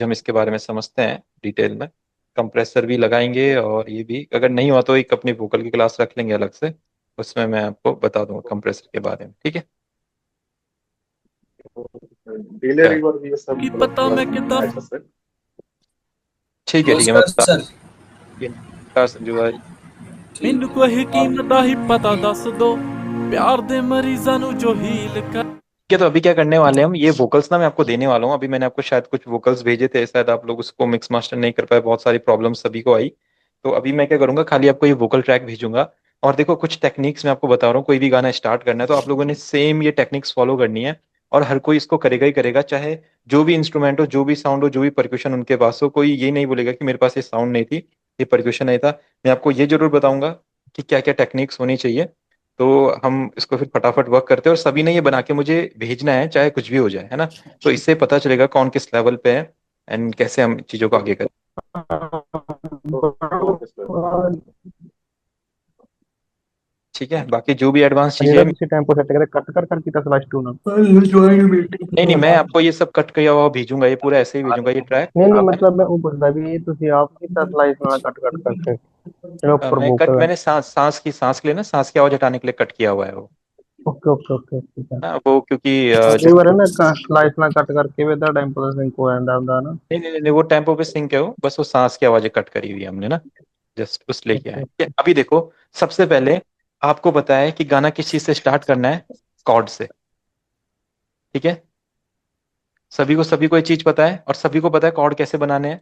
हम इसके बारे में समझते हैं डिटेल में। कंप्रेसर भी लगाएंगे और ये भी अगर नहीं हुआ तो एक अपनी वोकल की क्लास रख लेंगे अलग से। उसमें मैं आपको बता दूंगा कंप्रेसर के बारे में, ठीक है। डिले क्या है? रिवर भी ये सब की मतलब पता थोड़ा मैं कितना ऐसा से। ठीक है मैं नमस्कार बता सर। ये नमस्कार संजू भाई। ਮੈਨੂੰ ਕੋਈ कीमत ਦਾ ਹੀ पता दस दो प्यार दे मरीजां नु जो हील कर। ठीक है, तो अभी क्या करने वाले हैं हम, ये वोकल्स ना मैं आपको देने वाला हूँ। अभी मैंने आपको शायद कुछ वोकल्स भेजे थे, शायद आप लोग उसको मिक्स मास्टर नहीं कर पाए, बहुत सारी प्रॉब्लम सभी को आई। तो अभी मैं क्या करूंगा, खाली आपको ये वोकल ट्रैक भेजूंगा। और देखो कुछ टेक्निक्स मैं आपको बता रहा हूँ, कोई भी गाना स्टार्ट करना है तो आप लोगों ने सेम ये टेक्निक्स फॉलो करनी है। और हर कोई इसको करेगा ही करेगा, चाहे जो भी इंस्ट्रूमेंट हो, जो भी साउंड हो, जो भी परक्यूशन उनके पास हो, कोई ये नहीं बोलेगा कि मेरे पास ये साउंड नहीं थी, ये परक्यूशन नहीं था। मैं आपको ये जरूर बताऊंगा कि क्या क्या टेक्निक्स होनी चाहिए। तो हम इसको फिर फटाफट वर्क करते हैं और सभी ने ये बना के मुझे भेजना है, चाहे कुछ भी हो जाए, है ना। तो इससे पता चलेगा कौन किस लेवल पे है एंड कैसे हम चीजों को आगे करें। तो कौन किस पे? ठीक है, बाकी जो भी एडवांस चीजें ਜਿਹੜਾ हैं। ਤੁਸੀਂ ਟੈਂਪੋ ਸੈੱਟ ਕਰੇ ਕੱਟ कर कर ਕੀਤਾ स्लैश 2 ना ज्वाइन नहीं नहीं, मीटिंग मैं आपको ये सब कट किया हुआ भेजूंगा, ये पूरा ऐसे ही भेजूंगा ये ट्रैक। नहीं नहीं मतलब मैं वो पूछदा भी ये ਤੁਸੀਂ ਆਪ ਕੀਤਾ स्लैश ਨਾਲ ਕੱਟ ਕੱਟ ਕਰਕੇ ਜਿਹੜਾ ਉੱਪਰ मैं कट वोकल है। मैंने सांस के लिए ना, सांस की आवाज हटाने के लिए कट किया हुआ है वो। ओके ओके ओके ठीक है। ना वो क्योंकि कई बार है ना स्लैश ਨਾਲ ਕੱਟ करके भी ਦਾ ਟੈਂਪੋ ਦਾ ਸਿੰਕ ਹੋ ਜਾਂਦਾ ਹੁੰਦਾ ना। नहीं नहीं नहीं, वो टेम्पो पे सिंक है वो, बस वो सांस की आवाजें कट करी हुई है हमने ना, जस्ट उस लेके आए। ओके ठीक है, अभी देखो, सबसे पहले आपको पता है कि गाना किस चीज से स्टार्ट करना है, कॉर्ड से। ठीक है, सभी को ये चीज पता है और सभी को पता है कॉर्ड कैसे बनाने हैं।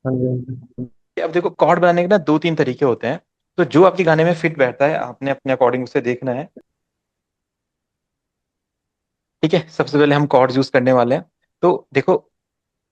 हाँ जी हाँ जी। अब देखो, कॉर्ड बनाने के ना दो तीन तरीके होते हैं। तो जो आपके गाने में फिट बैठता है आपने अपने अकॉर्डिंग उसे देखना है। ठीक है, सबसे पहले हम कॉर्ड्स यूज करने वाले हैं। तो देखो,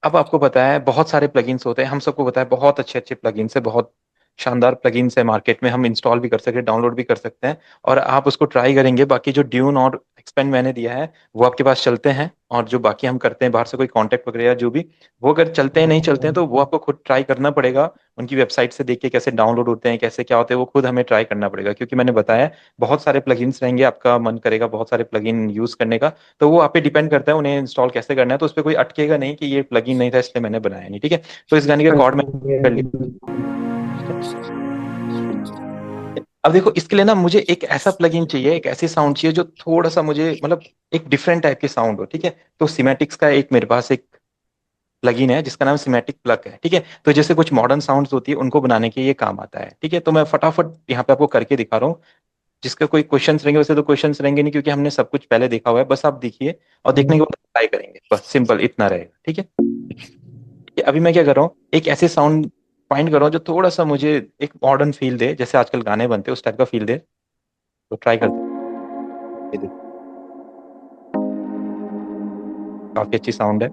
अब आपको पता है बहुत सारे प्लगइन्स होते हैं, हम सबको पता है बहुत अच्छे अच्छे प्लगइन्स है, बहुत शानदार प्लगइन्स है मार्केट में, हम इंस्टॉल भी कर सकते हैं, डाउनलोड भी कर सकते हैं। और आप उसको ट्राई करेंगे, बाकी जो ड्यून और एक्सपेंड मैंने दिया है वो आपके पास चलते हैं। और जो बाकी हम करते हैं बाहर से कोई कांटेक्ट वगैरह या जो भी, वो अगर चलते हैं नहीं चलते हैं तो वो आपको खुद ट्राई करना पड़ेगा। उनकी वेबसाइट से देख के कैसे डाउनलोड होते हैं, कैसे क्या होते हैं, वो खुद हमें ट्राई करना पड़ेगा, क्योंकि मैंने बताया बहुत सारे प्लगइन्स रहेंगे, आपका मन करेगा बहुत सारे प्लगइन यूज करने का। तो वो आप पे डिपेंड करता है उन्हें इंस्टॉल कैसे करना है, तो उस पर कोई अटकेगा नहीं कि ये प्लगइन नहीं था इसलिए मैंने बनाया नहीं। ठीक है, तो इस गाने के हाँ कॉर्ड में जी, कर हाँ लिया। जी। ठीक है, अब देखो इसके लिए ना मुझे एक ऐसा प्लगइन चाहिए, एक ऐसी साउंड चाहिए जो थोड़ा सा मुझे मतलब एक डिफरेंट टाइप की साउंड हो। ठीक है, तो सिमेटिक्स का एक मेरे पास एक प्लगइन है जिसका नाम सिमेटिक प्लग है। ठीक है, तो जैसे कुछ मॉडर्न साउंड्स होती है उनको बनाने के ये काम आता है। ठीक है, तो मैं फटाफट यहाँ पे आपको करके दिखा रहा हूँ। जिसका कोई क्वेश्चंस रहेंगे, वैसे तो क्वेश्चंस रहेंगे नहीं क्योंकि हमने सब कुछ पहले देखा हुआ है, बस आप देखिए और देखने के बाद ट्राई करेंगे, बस सिंपल इतना रहेगा। ठीक है, अभी मैं क्या कर रहा हूँ, एक ऐसे साउंड फाइंड कर रहा हूँ जो थोड़ा सा मुझे एक मॉडर्न फील दे, जैसे आजकल गाने बनते हैं उस टाइप का फील दे। तो ट्राई करते हैं, ये देखो, काफी अच्छी साउंड है।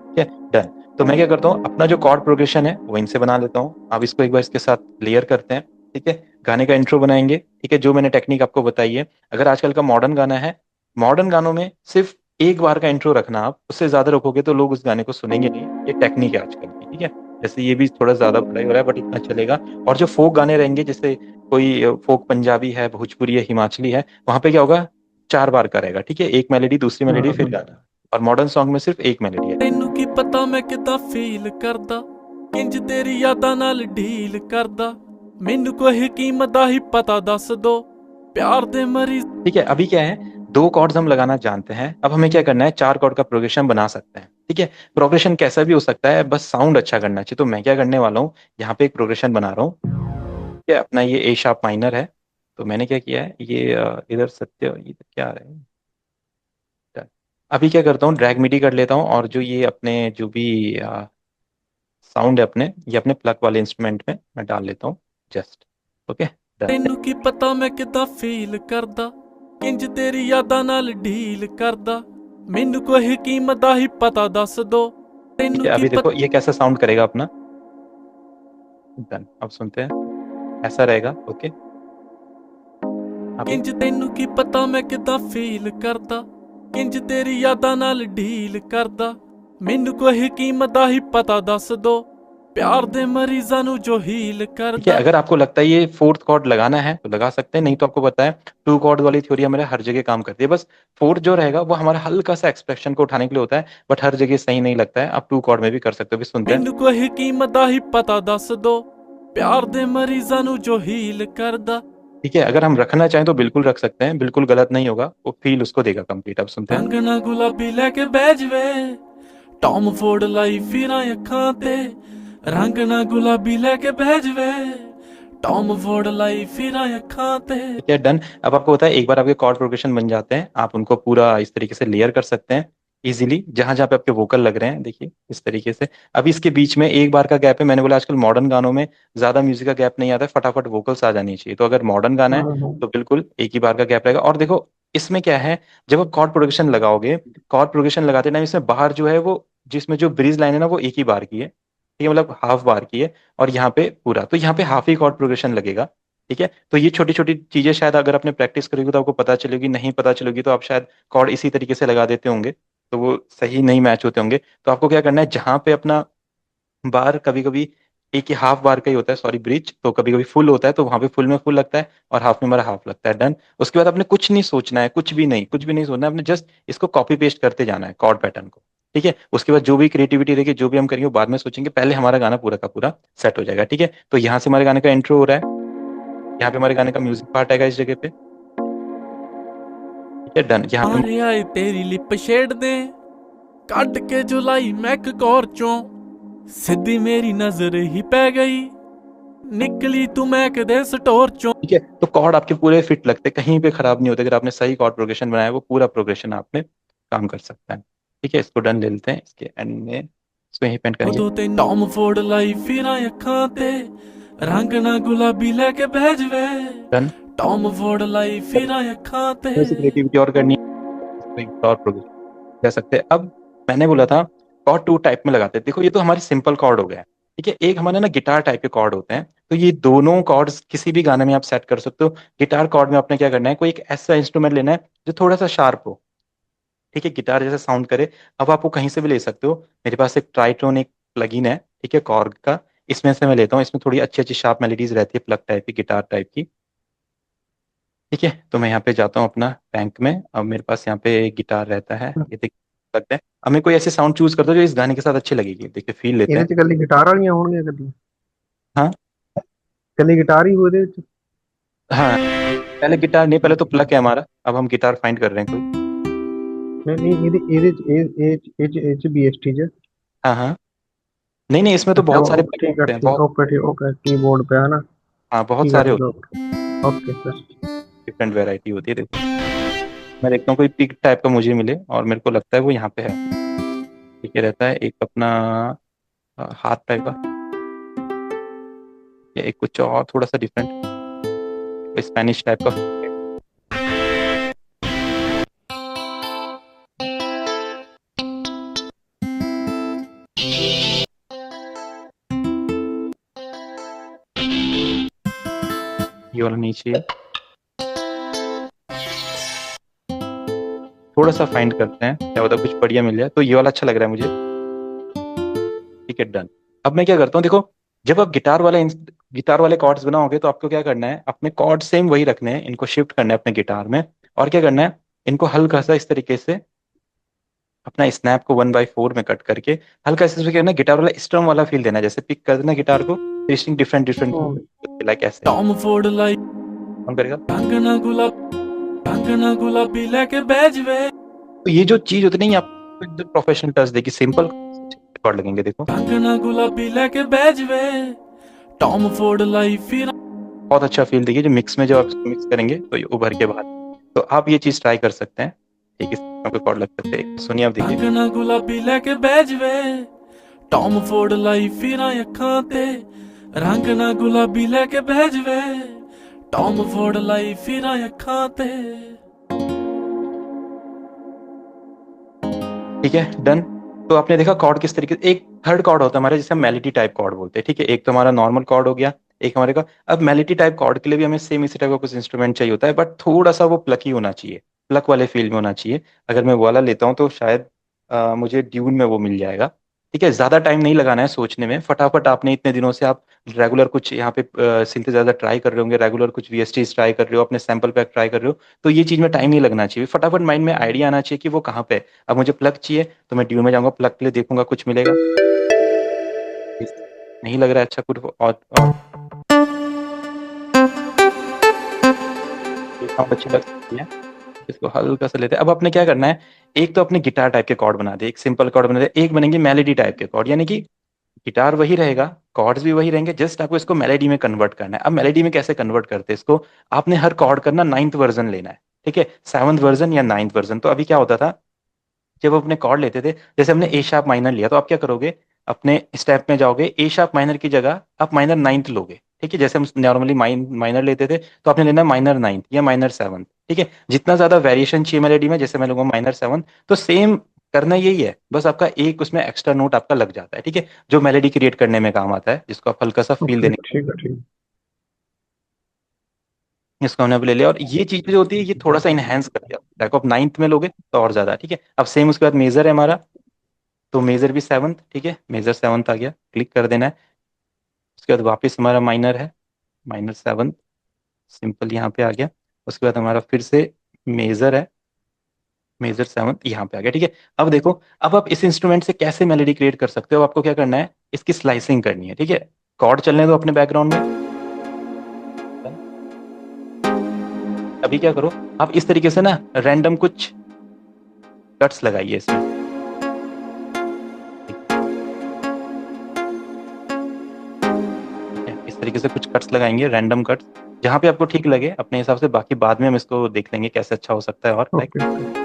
ठीक है, डन। तो मैं क्या करता हूँ, अपना जो कॉर्ड प्रोग्रेशन है वो इनसे बना लेता हूँ। अब इसको एक बार इसके साथ लेयर करते हैं। ठीक है, गाने का इंट्रो बनाएंगे। ठीक है, जो मैंने टेक्निक आपको बताई है, अगर आजकल का मॉडर्न गाना है, मॉडर्न गानों में सिर्फ एक बार का इंट्रो रखना, आप उससे ज्यादा रखोगे तो लोग उस गाने को सुनेंगे नहीं। ये टेक्निक है आजकल की। ठीक है, जैसे ये भी थोड़ा ज्यादा पढ़ाई हो रहा है बट इतना चलेगा। और जो फोक गाने रहेंगे, जैसे कोई फोक पंजाबी है, भोजपुरी है, हिमाचली है, वहां पे क्या होगा, चार बार का रहेगा। ठीक है, एक मेलेडी, दूसरी मेलेडी, फिर गाना। और मॉडर्न सॉन्ग में सिर्फ एक मेलेडी है। ਤੈਨੂੰ ਕੀ ਪਤਾ ਮੈਂ ਕਿੱਦਾਂ ਫੀਲ ਕਰਦਾ ਕਿੰਜ ਤੇਰੀ ਯਾਦਾਂ ਨਾਲ ਡੀਲ ਕਰਦਾ ਮੈਨੂੰ ਕੋਈ ਕੀਮਤ ਦਾ ਹੀ ਪਤਾ ਦੱਸ ਦੋ प्यार दे मरीज। ठीक है, अभी क्या है, दो कॉर्ड्स हम लगाना जानते हैं, अब हमें क्या करना है, चार कॉर्ड का प्रोग्रेशन बना सकते हैं। ठीक है, प्रोग्रेशन कैसा भी हो सकता है, बस साउंड अच्छा करना चाहिए। तो मैं क्या करने वाला हूँ, यहाँ पे एक प्रोग्रेशन बना रहा हूँ। ठीक है, अपना ये ए शार्प माइनर है। तो मैंने क्या किया है, ये इधर सत्य, ये क्या आ रहा है। अभी क्या करता हूँ, ड्रैग मिडी कर लेता हूँ और जो ये अपने जो भी साउंड है अपने, ये अपने प्लग वाले इंस्ट्रूमेंट में मैं डाल लेता हूँ, जस्ट। Okay, done. ਤੈਨੂੰ ਕੀ ਪਤਾ ਮੈਂ ਕਿੱਦਾਂ ਫੀਲ ਕਰਦਾ ਕਿੰਜ ਤੇਰੀ ਯਾਦਾਂ ਨਾਲ ਡੀਲ ਕਰਦਾ ਮੈਨੂੰ ਕੋਈ ਕੀਮਤ ਦਾ ਹੀ ਪਤਾ ਦੱਸ ਦੋ ठीक ਤੈਨੂੰ है, ਕੀ अभी देखो पता ये कैसा साउंड करेगा अपना, डन। अब सुनते हैं, ऐसा रहेगा। ओके, अभी ਕਿੰਜ ਤੈਨੂੰ ਕੀ ਪਤਾ ਮੈਂ ਕਿੱਦਾਂ ਫੀਲ ਕਰਦਾ ਕਿੰਜ ਤੇਰੀ ਯਾਦਾਂ ਨਾਲ ਡੀਲ ਕਰਦਾ ਮੈਨੂੰ ਕੋਈ ਕੀਮਤ ਦਾ ਹੀ ਪਤਾ ਦੱਸ ਦੋ ਪਿਆਰ ਦੇ ਮਰੀਜ਼ਾਂ ਨੂੰ ਜੋ ਹੀਲ ठीक है, ਕਰਦਾ। अगर आपको लगता है ये फोर्थ कॉर्ड लगाना है तो लगा सकते हैं, नहीं तो आपको पता है टू कॉर्ड वाली थ्योरी हमारे हर जगह काम करती है। बस फोर्थ जो रहेगा वो हमारा हल्का सा एक्सप्रेशन को उठाने के लिए होता है, बट हर जगह सही नहीं लगता है। आप टू कॉर्ड में भी कर सकते हो। भी सुनते हैं। ਮੈਨੂੰ ਕੋਈ ਹਕੀਮ ਦਾ ਹੀ ਪਤਾ ਦੱਸ ਦੋ, ਪਿਆਰ ਦੇ ਮਰੀਜ਼ਾਂ ਨੂੰ ਜੋ ਹੀਲ ਕਰਦਾ। ठीक है, अगर हम रखना चाहें तो बिल्कुल रख सकते हैं, बिल्कुल गलत नहीं होगा, वो फील उसको देगा कंप्लीट। अब सुनते हैं। ਰੰਗ ਨਾ ਗੁਲਾਬੀ ਲੈ ਕੇ ਬਹਿ ਜਵੇ, ਟੌਮ ਫੋਰਡ ਲਾਈ ਫਿਰਾਂ ਅੱਖਾਂ ਤੇ। ਰੰਗ ਨਾ ਗੁਲਾਬੀ ਲੈ ਕੇ ਬਹਿ ਜਵੇ, ਟੌਮ ਫੋਰਡ ਲਾਈ ਫਿਰਾਂ ਅੱਖਾਂ ਤੇ। ठीक है, डन। अब आपको पता है एक बार आपके कॉर्ड प्रोग्रेशन बन जाते हैं, आप उनको पूरा इस तरीके से लेयर कर सकते हैं इजीली। जहां जहां पे आपके वोकल लग रहे हैं, देखिए इस तरीके से। अब इसके बीच में एक बार का गैप है। मैंने बोला आजकल मॉडर्न गानों में ज्यादा म्यूजिक का गैप नहीं आता है, फटाफट वोकल्स आ जानी चाहिए। तो अगर मॉडर्न गाना है तो बिल्कुल एक ही बार का गैप रहेगा। और देखो इसमें क्या है, जब आप कॉर्ड प्रोग्रेशन लगाओगे, कॉर्ड प्रोग्रेशन लगाते टाइम इसमें बाहर जो है वो, जिसमें जो ब्रीज लाइन है ना, वो एक ही बार की है। ठीक है, मतलब हाफ बार की है। और यहाँ पे पूरा, तो यहाँ पे हाफ ही कॉर्ड प्रोग्रेशन लगेगा। ठीक है, तो ये छोटी छोटी चीजें शायद अगर आपने प्रैक्टिस करोगे तो आपको पता चलेगी, नहीं पता चलेगी तो आप शायद कॉर्ड इसी तरीके से लगा देते होंगे, तो वो सही नहीं मैच होते होंगे। तो आपको क्या करना है, जहां पे अपना बार कभी कभी एक ही हाफ बार का ही होता है, सॉरी ब्रिज, तो कभी कभी फुल होता है, तो वहां पे फुल में फुल लगता है और हाफ में हमारा हाफ लगता है। डन। उसके बाद आपने कुछ नहीं सोचना है, कुछ भी नहीं, कुछ भी नहीं सोचना है, आपने जस्ट इसको कॉपी पेस्ट करते जाना है कॉर्ड पैटर्न को। ठीक है, उसके बाद जो भी क्रिएटिविटी रहेगी, जो भी हम करेंगे वो बाद में सोचेंगे, पहले हमारा गाना पूरा का पूरा सेट हो जाएगा। ठीक है, तो यहाँ से हमारे गाने का इंट्रो हो रहा है, यहाँ पे हमारे गाने का म्यूजिक पार्ट आएगा इस जगह पे। ठीक है, डन। यहाँ पे ਮਾਰੇ ਆਏ ਤੇਰੀ ਲਿਪ ਸ਼ੇਡ ਦੇ, ਕੱਢ ਕੇ ਜੁਲਾਈ ਮੈਕ ਕੌਰ ਚੋਂ। ਸਿੱਧੀ ਮੇਰੀ ਨਜ਼ਰ ਹੀ ਪੈ ਗਈ, ਨਿਕਲੀ ਤੂੰ ਮੈਕ ਦੇ ਸਟੋਰ ਚੋਂ। ठीक है, तो कॉर्ड आपके पूरे फिट लगते हैं, कहीं पे खराब नहीं होते। अगर आपने सही कॉर्ड प्रोग्रेशन बनाया है, वो पूरा प्रोग्रेशन आप में काम कर सकता है। ठीक है, इसको डन ले लेते हैं। इसके एंड में इसको यहीं पेंट करेंगे। ਉਦੋਂ ਤੇ ਟੌਮ ਫੋਰਡ ਲਾਈ ਫਿਰਾਂ ਅੱਖਾਂ ਤੇ, ਰੰਗ ਨਾ ਗੁਲਾਬੀ ਲੈ ਕੇ ਬਹਿ ਜਵੇ, डन। ਟੌਮ ਫੋਰਡ ਲਾਈ ਫਿਰਾਂ ਅੱਖਾਂ ਤੇ। क्रिएटिविटी और करनी है, और प्रोग्रेशन कह सकते हैं। अब मैंने बोला था कॉर्ड टू टाइप में लगाते हैं। देखो ये तो हमारी सिंपल कॉर्ड हो गया। ठीक है, एक हमारे ना गिटार टाइप के कॉर्ड होते हैं, तो ये दोनों कॉर्ड्स किसी भी गाने में आप सेट कर सकते हो। गिटार कॉर्ड में आपने क्या करना है, कोई एक ऐसा इंस्ट्रूमेंट लेना है जो थोड़ा सा शार्प हो। ठीक है, गिटार जैसा साउंड करे। अब आप वो कहीं से भी ले सकते हो। मेरे पास एक ट्राइटोन एक प्लगइन है, ठीक है, कॉर्ग का, इसमें से मैं लेता हूँ। इसमें थोड़ी अच्छी अच्छी शार्प मेलोडीज रहती है, प्लग टाइप की, गिटार टाइप की। ठीक है, तो मैं यहाँ पे जाता हूँ अपना बैंक में। अब मेरे पास यहाँ पे एक गिटार रहता है, ये देख सकते हैं। अब मैं कोई ऐसे साउंड चूज करता हूँ जो इस गाने के साथ अच्छी लगेगी। देखिए फील लेते ਇਹਦੇ हैं। ਚ ਕੱਲੀ ਗਿਟਾਰ ਵਾਲੀਆਂ ਹੋਣਗੀਆਂ ਕੱਲੀ हाँ ਕੱਲੀ ਗਿਟਾਰ ਹੀ ਹੋ ਇਹਦੇ ਵਿੱਚ हाँ, पहले गिटार नहीं, पहले तो प्लग है हमारा। अब हम गिटार फाइंड कर रहे हैं कोई। ਨਹੀਂ ਨਹੀਂ ਇਹਦੇ ਚ ਇਹ ਚ BST ਚ हाँ हाँ, नहीं नहीं, इसमें तो ਅੱਛਾ बहुत सारे ਉਹ plug ਠੀਕ ਹੈ होते हैं, ਠੀਕ बहुत। ਓਕੇ ਠੀਕ ਓਕੇ ਕੀਬੋਰਡ पे है ना हाँ, बहुत ठीक है सारे ठीक होते है ओके सर हैं, डिफरेंट वेराइटी होती है। देखो मैं देखता हूँ कोई पिक टाइप का मुझे मिले, और मेरे को लगता है वो यहाँ पे है। ठीक है, रहता है एक अपना हाथ टाइप का, या एक कुछ और थोड़ा सा डिफरेंट, स्पेनिश टाइप का। ये वाला नहीं चाहिए, थोड़ा सा फाइंड करते हैं, क्या होता है कुछ बढ़िया मिल जाए। तो ये वाला अच्छा लग रहा है मुझे। ठीक है, डन। अब मैं क्या करता हूँ, देखो जब आप गिटार वाले कॉर्ड्स बनाओगे तो आपको क्या करना है, अपने कॉर्ड सेम वही रखने हैं, इनको शिफ्ट करना है अपने गिटार में। और क्या करना है, इनको हल्का सा इस तरीके से अपना स्नैप को 1/4 में कट करके हल्का सा करना, गिटार वाला स्ट्रम वाला फील देना है। जैसे पिक कर देना गिटार को, डिफरेंट डिफरेंट, लाइक ऐसे। ਟੌਮ ਫੋਰਡ ਲਾਈ कौन करेगा? ਰੰਗ ਨਾ ਗੁਲਾਬੀ ਲੈ ਕੇ ਬਹਿ ਜਵੇ, तो ये जो चीज होती है नहीं, आपको एकदम प्रोफेशनल टच देगी, सिंपल कॉर्ड लगेंगे। देखो ਰੰਗ ਨਾ ਗੁਲਾਬੀ ਲੈ ਕੇ ਬਹਿ ਜਵੇ, ਟੌਮ ਫੋਰਡ ਲਾਈ ਫਿਰਾਂ। बहुत अच्छा फील देगी, जो मिक्स में जब आप मिक्स करेंगे तो ये उभर के बाहर। तो आप ये चीज ट्राई कर सकते हैं। ठीक है, इस कॉर्ड लग सकते हैं। सुनिए आप, देखिए। ਰੰਗ ਨਾ ਗੁਲਾਬੀ ਲੈ ਕੇ ਬਹਿ ਜਵੇ, ਟੌਮ ਫੋਰਡ ਲਾਈ ਫਿਰਾਂ ਅੱਖਾਂ ਤੇ। ਰੰਗ ਨਾ ਗੁਲਾਬੀ ਲੈ ਕੇ ਬਹਿ ਜਵੇ, ਟੌਮ ਫੋਰਡ ਲਾਈ ਫਿਰਾਂ ਅੱਖਾਂ ਤੇ। ठीक है, डन। तो आपने देखा कॉर्ड किस तरीके से, एक थर्ड कॉर्ड होता है हमारा जिसे हम मेलोडी टाइप कॉर्ड बोलते हैं। ठीक है, एक तो हमारा नॉर्मल कॉर्ड हो गया, एक हमारे का। अब मेलोडी टाइप कॉर्ड के लिए भी हमें सेम इसी टाइप का कुछ इंस्ट्रूमेंट चाहिए होता है, बट थोड़ा सा वो प्लकी होना चाहिए, प्लक वाले फील में होना चाहिए। अगर मैं वो वाला लेता हूँ तो शायद मुझे ड्यून में वो मिल जाएगा। ठीक है, ज्यादा टाइम नहीं लगाना है सोचने में, फटाफट आपने इतने दिनों से आप रेगुलर कुछ यहाँ पे सिंथेसाइजर ट्राई कर रहे होंगे, रेगुलर कुछ वीएसटी ट्राई कर रहे हो, अपने सैंपल पैक ट्राई कर रहे हो, तो ये चीज में टाइम नहीं लगना चाहिए, फटाफट माइंड में आइडिया आना चाहिए कि वो कहाँ पे है। अब मुझे प्लग चाहिए तो मैं ड्यू में जाऊंगा, प्लग के लिए देखूंगा कुछ मिलेगा, नहीं लग रहा है अच्छा कुछ, और ये साउंड अच्छी लग सकती है, इसको हल्का सा लेते हैं। अब आपने क्या करना है, एक तो अपने गिटार टाइप के कॉर्ड बना दे, एक सिंपल कॉर्ड बना दे, एक बनेंगे मेलेडी टाइप के कॉर्ड, यानी कि गिटार वही रहेगा, कॉर्ड्स भी वही रहेंगे, जस्ट आपको इसको मेलेडी में कन्वर्ट करना है। अब मेलेडी में कैसे कन्वर्ट करते हैं इसको, आपने हर कॉर्ड का ना 9th वर्जन लेना है, ठीक है, 7th वर्जन या 9th वर्जन। तो अभी क्या होता था, जब अपने कॉर्ड लेते थे, जैसे हमने ए शार्प माइनर लिया, तो आप क्या करोगे, अपने स्टेप में जाओगे, ए शार्प माइनर की जगह आप माइनर 9th लोगे, ठीक है, जैसे हम नॉर्मली माइनर लेते थे, तो आपने लेना माइनर 9th या माइनर 7th, ठीक है। जितना ज्यादा वेरिएशन चाहिए मेलेडी में, जैसे मैं लूंगा माइनर 7th, तो सेम करना यही है, बस आपका एक उसमें एक्स्ट्रा नोट आपका लग जाता है, ठीक है, जो मेलेडी क्रिएट करने में काम आता है, जिसको आप हल्का सा फील ओके, देने, ठीक है, ठीक इसको हमने अभी ले लिया। और ये चीज जो होती है, ये थोड़ा सा इनहेंस कर दिया, देखो आप 9th में लोगे तो और ज्यादा, ठीक है। अब सेम उसके बाद मेजर है हमारा, तो मेजर भी 7th, ठीक है, मेजर 7th आ गया, क्लिक कर देना है। उसके बाद वापस हमारा माइनर है, माइनर 7th, सिंपल यहाँ पे आ गया। उसके बाद हमारा फिर से मेजर है, मेजर 7th यहाँ पे आ गया, ठीक है। अब देखो, अब आप इस इंस्ट्रूमेंट से कैसे मेलोडी क्रिएट कर सकते हो, आपको क्या करना है, इसकी स्लाइसिंग करनी है, ठीक है। कॉर्ड चलने दो अपने बैकग्राउंड में, अभी क्या करो, आप इस तरीके से ना रैंडम कुछ कट्स लगाइए इसमें, ठीक है? इस तरीके से कुछ कट्स लगाएंगे, रैंडम कट्स, जहाँ पे आपको ठीक लगे अपने हिसाब से, बाकी बाद में हम इसको देख लेंगे कैसे अच्छा हो सकता है, और है। Like okay, okay.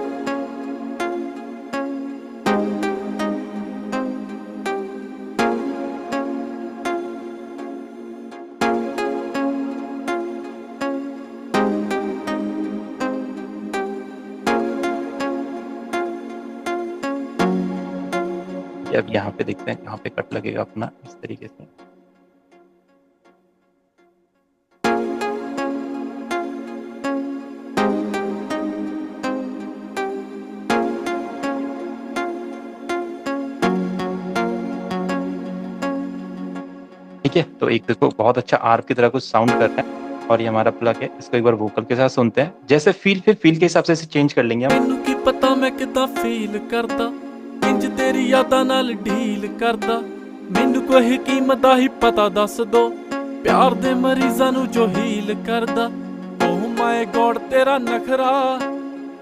अब यहाँ पे देखते हैं कहाँ पे कट लगेगा अपना, इस तरीके से। ठीक है, तो एक देखो बहुत अच्छा आर्प की तरह कुछ साउंड कर रहा है, और ये हमारा प्लग है, इसको एक बार वोकल के साथ सुनते हैं, जैसे फील, फिर फील के हिसाब से इसे चेंज कर लेंगे हम। ਮੈਨੂੰ ਕੀ ਪਤਾ ਮੈਂ ਕਿਦਾਂ ਫੀਲ ਕਰਦਾ ਇੰਜ ਤੇਰੀ ਯਾਦਾਂ ਨਾਲ ਡੀਲ ਕਰਦਾ ਮੈਨੂੰ ਕੋਈ ਹਕੀਮਤ ਦਾ ਹੀ ਪਤਾ ਦੱਸ ਦੋ ਪਿਆਰ ਦੇ ਮਰੀਜ਼ਾਂ ਨੂੰ ਜੋ ਹੀਲ ਕਰਦਾ ਓਹ ਮਾਈ ਗॉड तेरा नखरा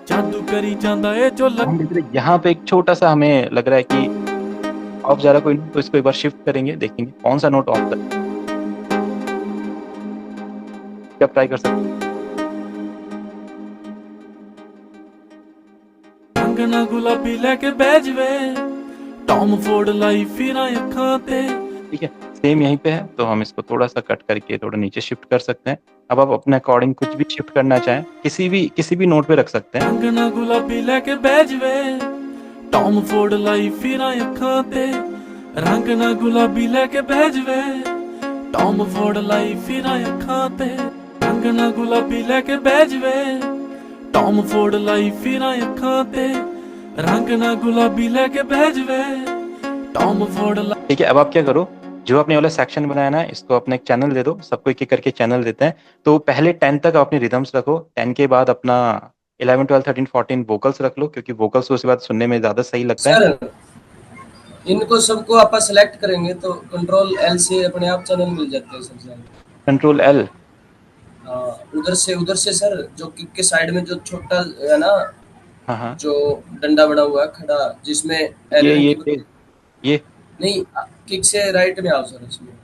जादू करी ਜਾਂਦਾ ਏ ਜੋ हम देख रहे हैं, यहाँ पे एक छोटा सा हमें लग रहा है कि ऑफ जा रहा कोई नोट, तो इसको एक बार शिफ्ट करेंगे, देखेंगे कौन सा नोट ऑफ कर, क्या ट्राई कर सकते हैं। ਰੰਗ ਨਾ ਗੁਲਾਬੀ ਲੈ ਕੇ ਬਹਿ ਜਵੇ ਟੌਮ ਫੋਰਡ ਲਾਈ ਫਿਰਾਂ ਅੱਖਾਂ ਤੇ ठीक है, सेम यहीं पे है, तो हम इसको थोड़ा सा कट करके थोड़ा नीचे शिफ्ट कर सकते हैं। अब आप अपने अकॉर्डिंग कुछ भी शिफ्ट करना चाहें, किसी भी नोट पे रख सकते हैं। ਰੰਗ ਨਾ ਗੁਲਾਬੀ ਲੈ ਕੇ ਬਹਿ ਜਵੇ ਟੌਮ ਫੋਰਡ ਲਾਈ ਫਿਰਾਂ ਅੱਖਾਂ ਤੇ ਰੰਗ ਨਾ ਗੁਲਾਬੀ ਲੈ ਕੇ ਬਹਿ ਜਵੇ ਟੌਮ ਫੋਰਡ ਲਾਈ ਫਿਰਾਂ ਅੱਖਾਂ ਤੇ ਰੰਗ ਨਾ ਗੁਲਾਬੀ ਲੈ ਕੇ ਬਹਿ ਜਵੇ ਟੌਮ ਫੋਰਡ ਲਾਈ ਫਿਰਾਂ ਅੱਖਾਂ ਤੇ ਰੰਗ ਨਾ ਗੁਲਾਬੀ ਲੈ ਕੇ ਬਹਿ ਜਵੇ ਟੌਮ ਫੋਰਡ ठीक है, अब आप क्या करो, जो आपने वाला सेक्शन बनाया ना, इसको अपने एक चैनल दे दो, सबको एक एक करके चैनल देते हैं। तो पहले 10 तक आप अपनी रिदम्स रखो, 10 के बाद अपना 11 12 13 14 वोकल्स रख लो, क्योंकि वोकल्स उसके बाद सुनने में ज्यादा सही लगता है। सर इनको सबको आप सेलेक्ट करेंगे तो कंट्रोल एल से अपने आप चैनल मिल जाते हैं सबसे ज़्यादा। कंट्रोल एल, उधर से सर जो किक के साइड में जो छोटा है ना, हाँ हाँ, जो डंडा बना हुआ है खड़ा जिसमें एल ये नहीं, किक से राइट में आओ सर, इसमें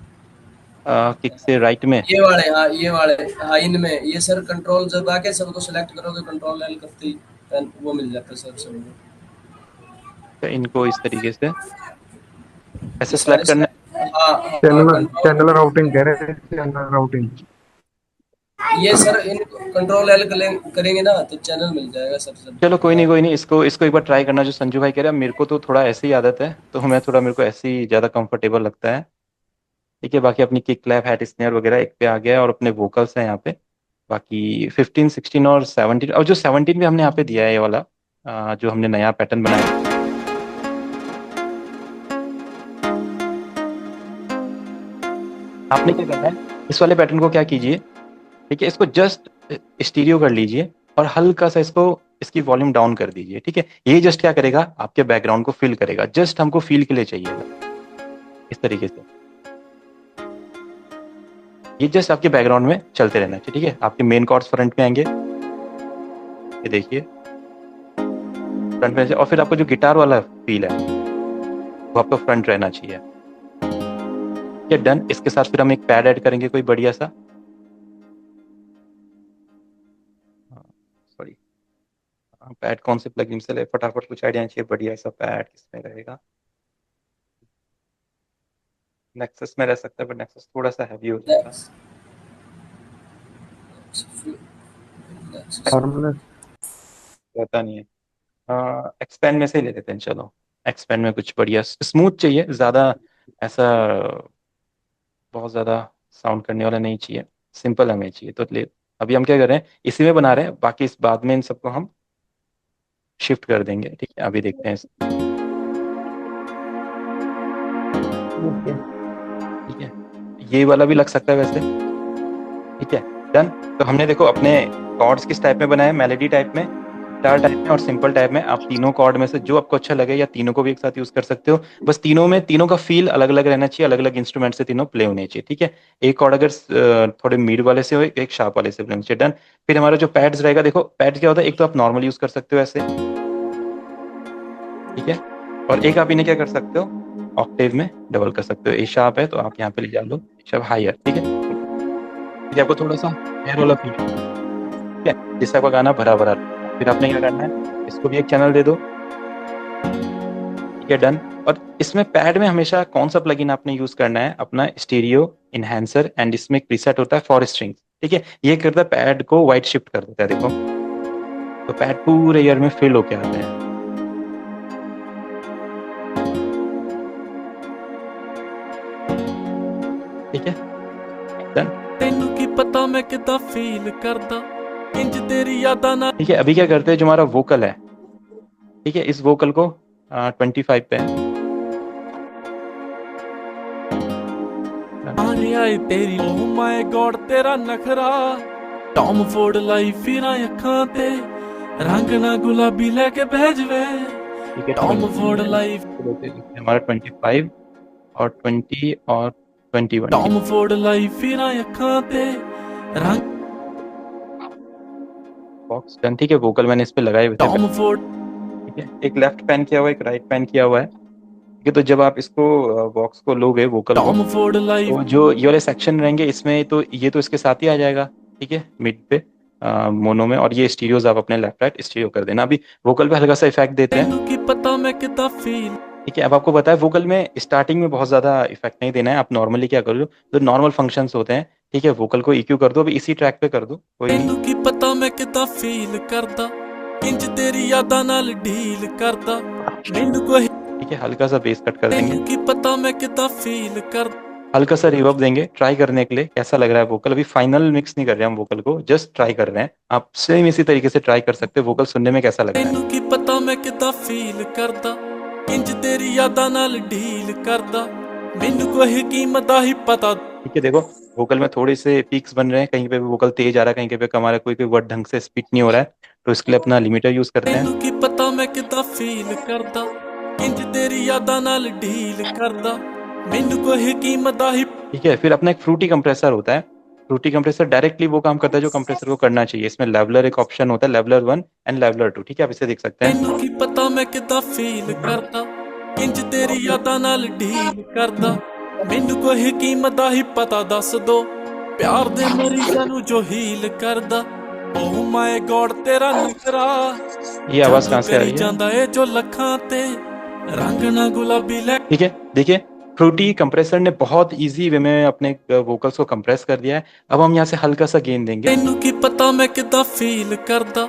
किक से राइट में, ये वाले, हाँ ये वाले, हाँ इनमें ये सर कंट्रोल जब आके सबको सेलेक्ट करोगे कंट्रोल एल करते ही वो मिल जाता है सर सबको। तो इनको इस तरीके से ऐसे सारे सेलेक्ट करना है। हाँ चैनल चैनल राउटिंग कह रहे हैं, चैनल राउटिंग। ये सर इनको कंट्रोल एल करेंगे ना तो चैनल मिल जाएगा सर सब। चलो कोई नहीं, इसको इसको एक बार ट्राई करना, जो संजू भाई कह रहे हैं, मेरे को तो थोड़ा ऐसे ही आदत है, तो मेरे को ऐसे ही ज्यादा कंफर्टेबल लगता है। ठीक है, बाकी अपनी किक क्लैप हैट स्नेयर वगैरह एक पे आ गया है, और अपने वोकल्स हैं यहाँ पे। बाकी 15 16 और 17, और जो 17 भी हमने यहाँ पे दिया है, ये वाला जो हमने नया पैटर्न बनाया है, आपने क्या करना है, इस वाले पैटर्न को क्या कीजिए, ठीक है, इसको जस्ट स्टीरियो कर लीजिए और हल्का सा इसको, इसकी वॉल्यूम डाउन कर दीजिए, ठीक है। ये जस्ट क्या करेगा, आपके बैकग्राउंड को फिल करेगा, जस्ट हमको फील के लिए चाहिए इस तरीके से। ये जस्ट आपके बैकग्राउंड में चलते रहना चाहिए, ठीक है। आपके मेन कॉर्ड्स फ्रंट में आएंगे, ये देखिए फ्रंट में से, और फिर आपको जो गिटार वाला फील है वो आपको फ्रंट रहना चाहिए। ये डन। इसके साथ फिर हम एक पैड ऐड करेंगे कोई बढ़िया सा, सॉरी पैड कौन से प्लगइन से ले, फटाफट कुछ आइडिया चाहिए, बढ़िया सा पैड किसमें रहेगा। नेक्सस में रह सकता है, बट नेक्सस थोड़ा सा हैवी हो जाएगा। फॉर्मूला पता नहीं है, एक्सपेंड में से ही ले लेते हैं, चलो एक्सपेंड में कुछ बढ़िया स्मूथ चाहिए, ज़्यादा ऐसा बहुत ज़्यादा साउंड करने वाला नहीं चाहिए, सिंपल हमें चाहिए। तो ले, अभी हम क्या कर रहे हैं, इसी में बना रहे हैं, बाकी इस बाद में इन सबको हम शिफ्ट कर देंगे, ठीक है। अभी देखते हैं ठीक है, ये वाला भी लग सकता है वैसे, ठीक है डन। तो हमने देखो अपने कॉर्ड्स किस टाइप में बनाए, मेलोडी टाइप में, गिटार टाइप में और सिंपल टाइप में। आप तीनों कॉर्ड में से जो आपको अच्छा लगे या तीनों को भी एक साथ यूज कर सकते हो, बस तीनों में तीनों का फील अलग अलग रहना चाहिए, अलग अलग इंस्ट्रूमेंट से तीनों प्ले होने चाहिए, ठीक है। एक कॉर्ड अगर थोड़े मिड वाले से हो, एक शार्प वाले से प्ले होना चाहिए, डन। फिर हमारा जो पैड्स रहेगा, देखो पैड्स क्या होता है, एक तो आप नॉर्मल यूज कर सकते हो ऐसे, ठीक है, और एक आप इन्हें क्या कर सकते हो, ऑक्टेव में डबल कर सकते हो। ए शार्प है तो आप यहाँ पे ले जा लो शार्प हायर, ठीक है। फिर आपको थोड़ा सा एयर वाला फील, ठीक है, जिससे आपका गाना भरा भरा। फिर आपने क्या करना है, इसको भी एक चैनल दे दो, ठीक है डन। और इसमें पैड में हमेशा कौन सा प्लगइन आपने यूज करना है, अपना स्टीरियो इनहेंसर, एंड इसमें एक प्रीसेट होता है फॉर स्ट्रिंग्स, ठीक है। ये करता है पैड को वाइट शिफ्ट कर देता है, देखो तो पैड पूरे ईयर में फिल होके आते हैं। ठीक है डन। तेनू की पता मैं किदा फील करदा इंज तेरी यादां ना। ठीक है, अभी क्या करते हैं, जो हमारा वोकल है, ठीक है, इस वोकल को 25 पे अरे आए तेरी ओह माय गॉड तेरा नखरा टॉम फोर्ड लाई फिरा अखां ते रंग ना गुलाबी लेके भेजवे ठीक है। टॉम फोर्ड लाई हमारा 25 और 20 और 21, टॉम फोर्ड लाई फिरा अखां ते रंग बॉक्स डन। ठीक है, वोकल मैंने इस पे लगाए हुए थे, टॉम फोर्ड, ठीक है। एक लेफ्ट पैन किया हुआ है, एक राइट पैन किया हुआ है, ठीक है। तो जब आप इसको बॉक्स को लोगे, वोकल को, टॉम फोर्ड लाई तो जो ये वाले सेक्शन रहेंगे इसमें, तो ये तो इसके साथ ही आ जाएगा, ठीक है, मिड पे मोनो में। और ये स्टीरियोज आप अपने लेफ्ट राइट स्टीरियो कर देना। अभी वोकल पे हल्का सा इफेक्ट देते हैं, तेनू की पता मैं किदा फील। ठीक है। अब आपको पता है वोकल में स्टार्टिंग में बहुत ज्यादा इफेक्ट नहीं देना है, आप नॉर्मली क्या करो, जो नॉर्मल फंक्शंस होते हैं, ठीक है, वोकल को EQ कर दो, अभी इसी ट्रैक पे कर दो, कोई नहीं। तेनू की पता मैं किदा फील करदा इंज तेरी यादां नाल डील करदा मैनू कोई, ठीक है, हल्का सा बेस कट कर देंगे, तेनू की पता मैं किदा फील करदा। हल्का सा रिवर्ब देंगे ट्राई करने के लिए कैसा लग रहा है वोकल। अभी फाइनल मिक्स नहीं कर रहे हम वोकल को, जस्ट ट्राई कर रहे हैं। आप सेम इसी तरीके से ट्राई कर सकते हैं वोकल सुनने में कैसा लग रहा है। तेनू की पता मैं किदा फील करदा इंज तेरी यादां नाल डील करदा मैनू कोई कीमत दा ही पता। ठीक है, देखो वोकल में थोड़े से पीक्स बन रहे हैं, कहीं पे भी वोकल तेज आ रहा है, कहीं पे कम आ रहा है, कोई कोई वर्ड ढंग से स्पीच नहीं हो रहा है, तो इसके लिए अपना लिमिटर यूज करते हैं। तेनू की पता मैं किदा फील करदा इंज तेरी यादां नाल डील करदा मैनू कोई कीमत दा ही। ठीक है, फिर अपना एक फ्रूटी कंप्रेसर होता है। फ्रूटी कंप्रेसर डायरेक्टली वो काम करता है जो कंप्रेसर को करना चाहिए। इसमें लेवलर एक ऑप्शन होता है, लेवलर 1 एंड लेवलर 2, ठीक है, आप इसे देख सकते हैं। तेनू की पता मैं किदा फील करदा इंज तेरी यादां नाल डील करदा मैनू कोई कीमत दा ही पता दस दो प्यार दे मरीਜ਼ਾਂ ਨੂੰ जो हील करदा ओह माय गॉड तेरा नखरा। ये आवाज कहाँ से आ रही है? ਜਾਂਦਾ ਏ जो लखां ते रंग ना गुलाबी ले। ठीक है, देखिए फ्रूटी कंप्रेसर ने बहुत इजी वे में अपने वोकल्स को कंप्रेस कर दिया है। अब हम यहाँ से हल्का सा गेन देंगे। तेनू की पता मैं किदा फील करदा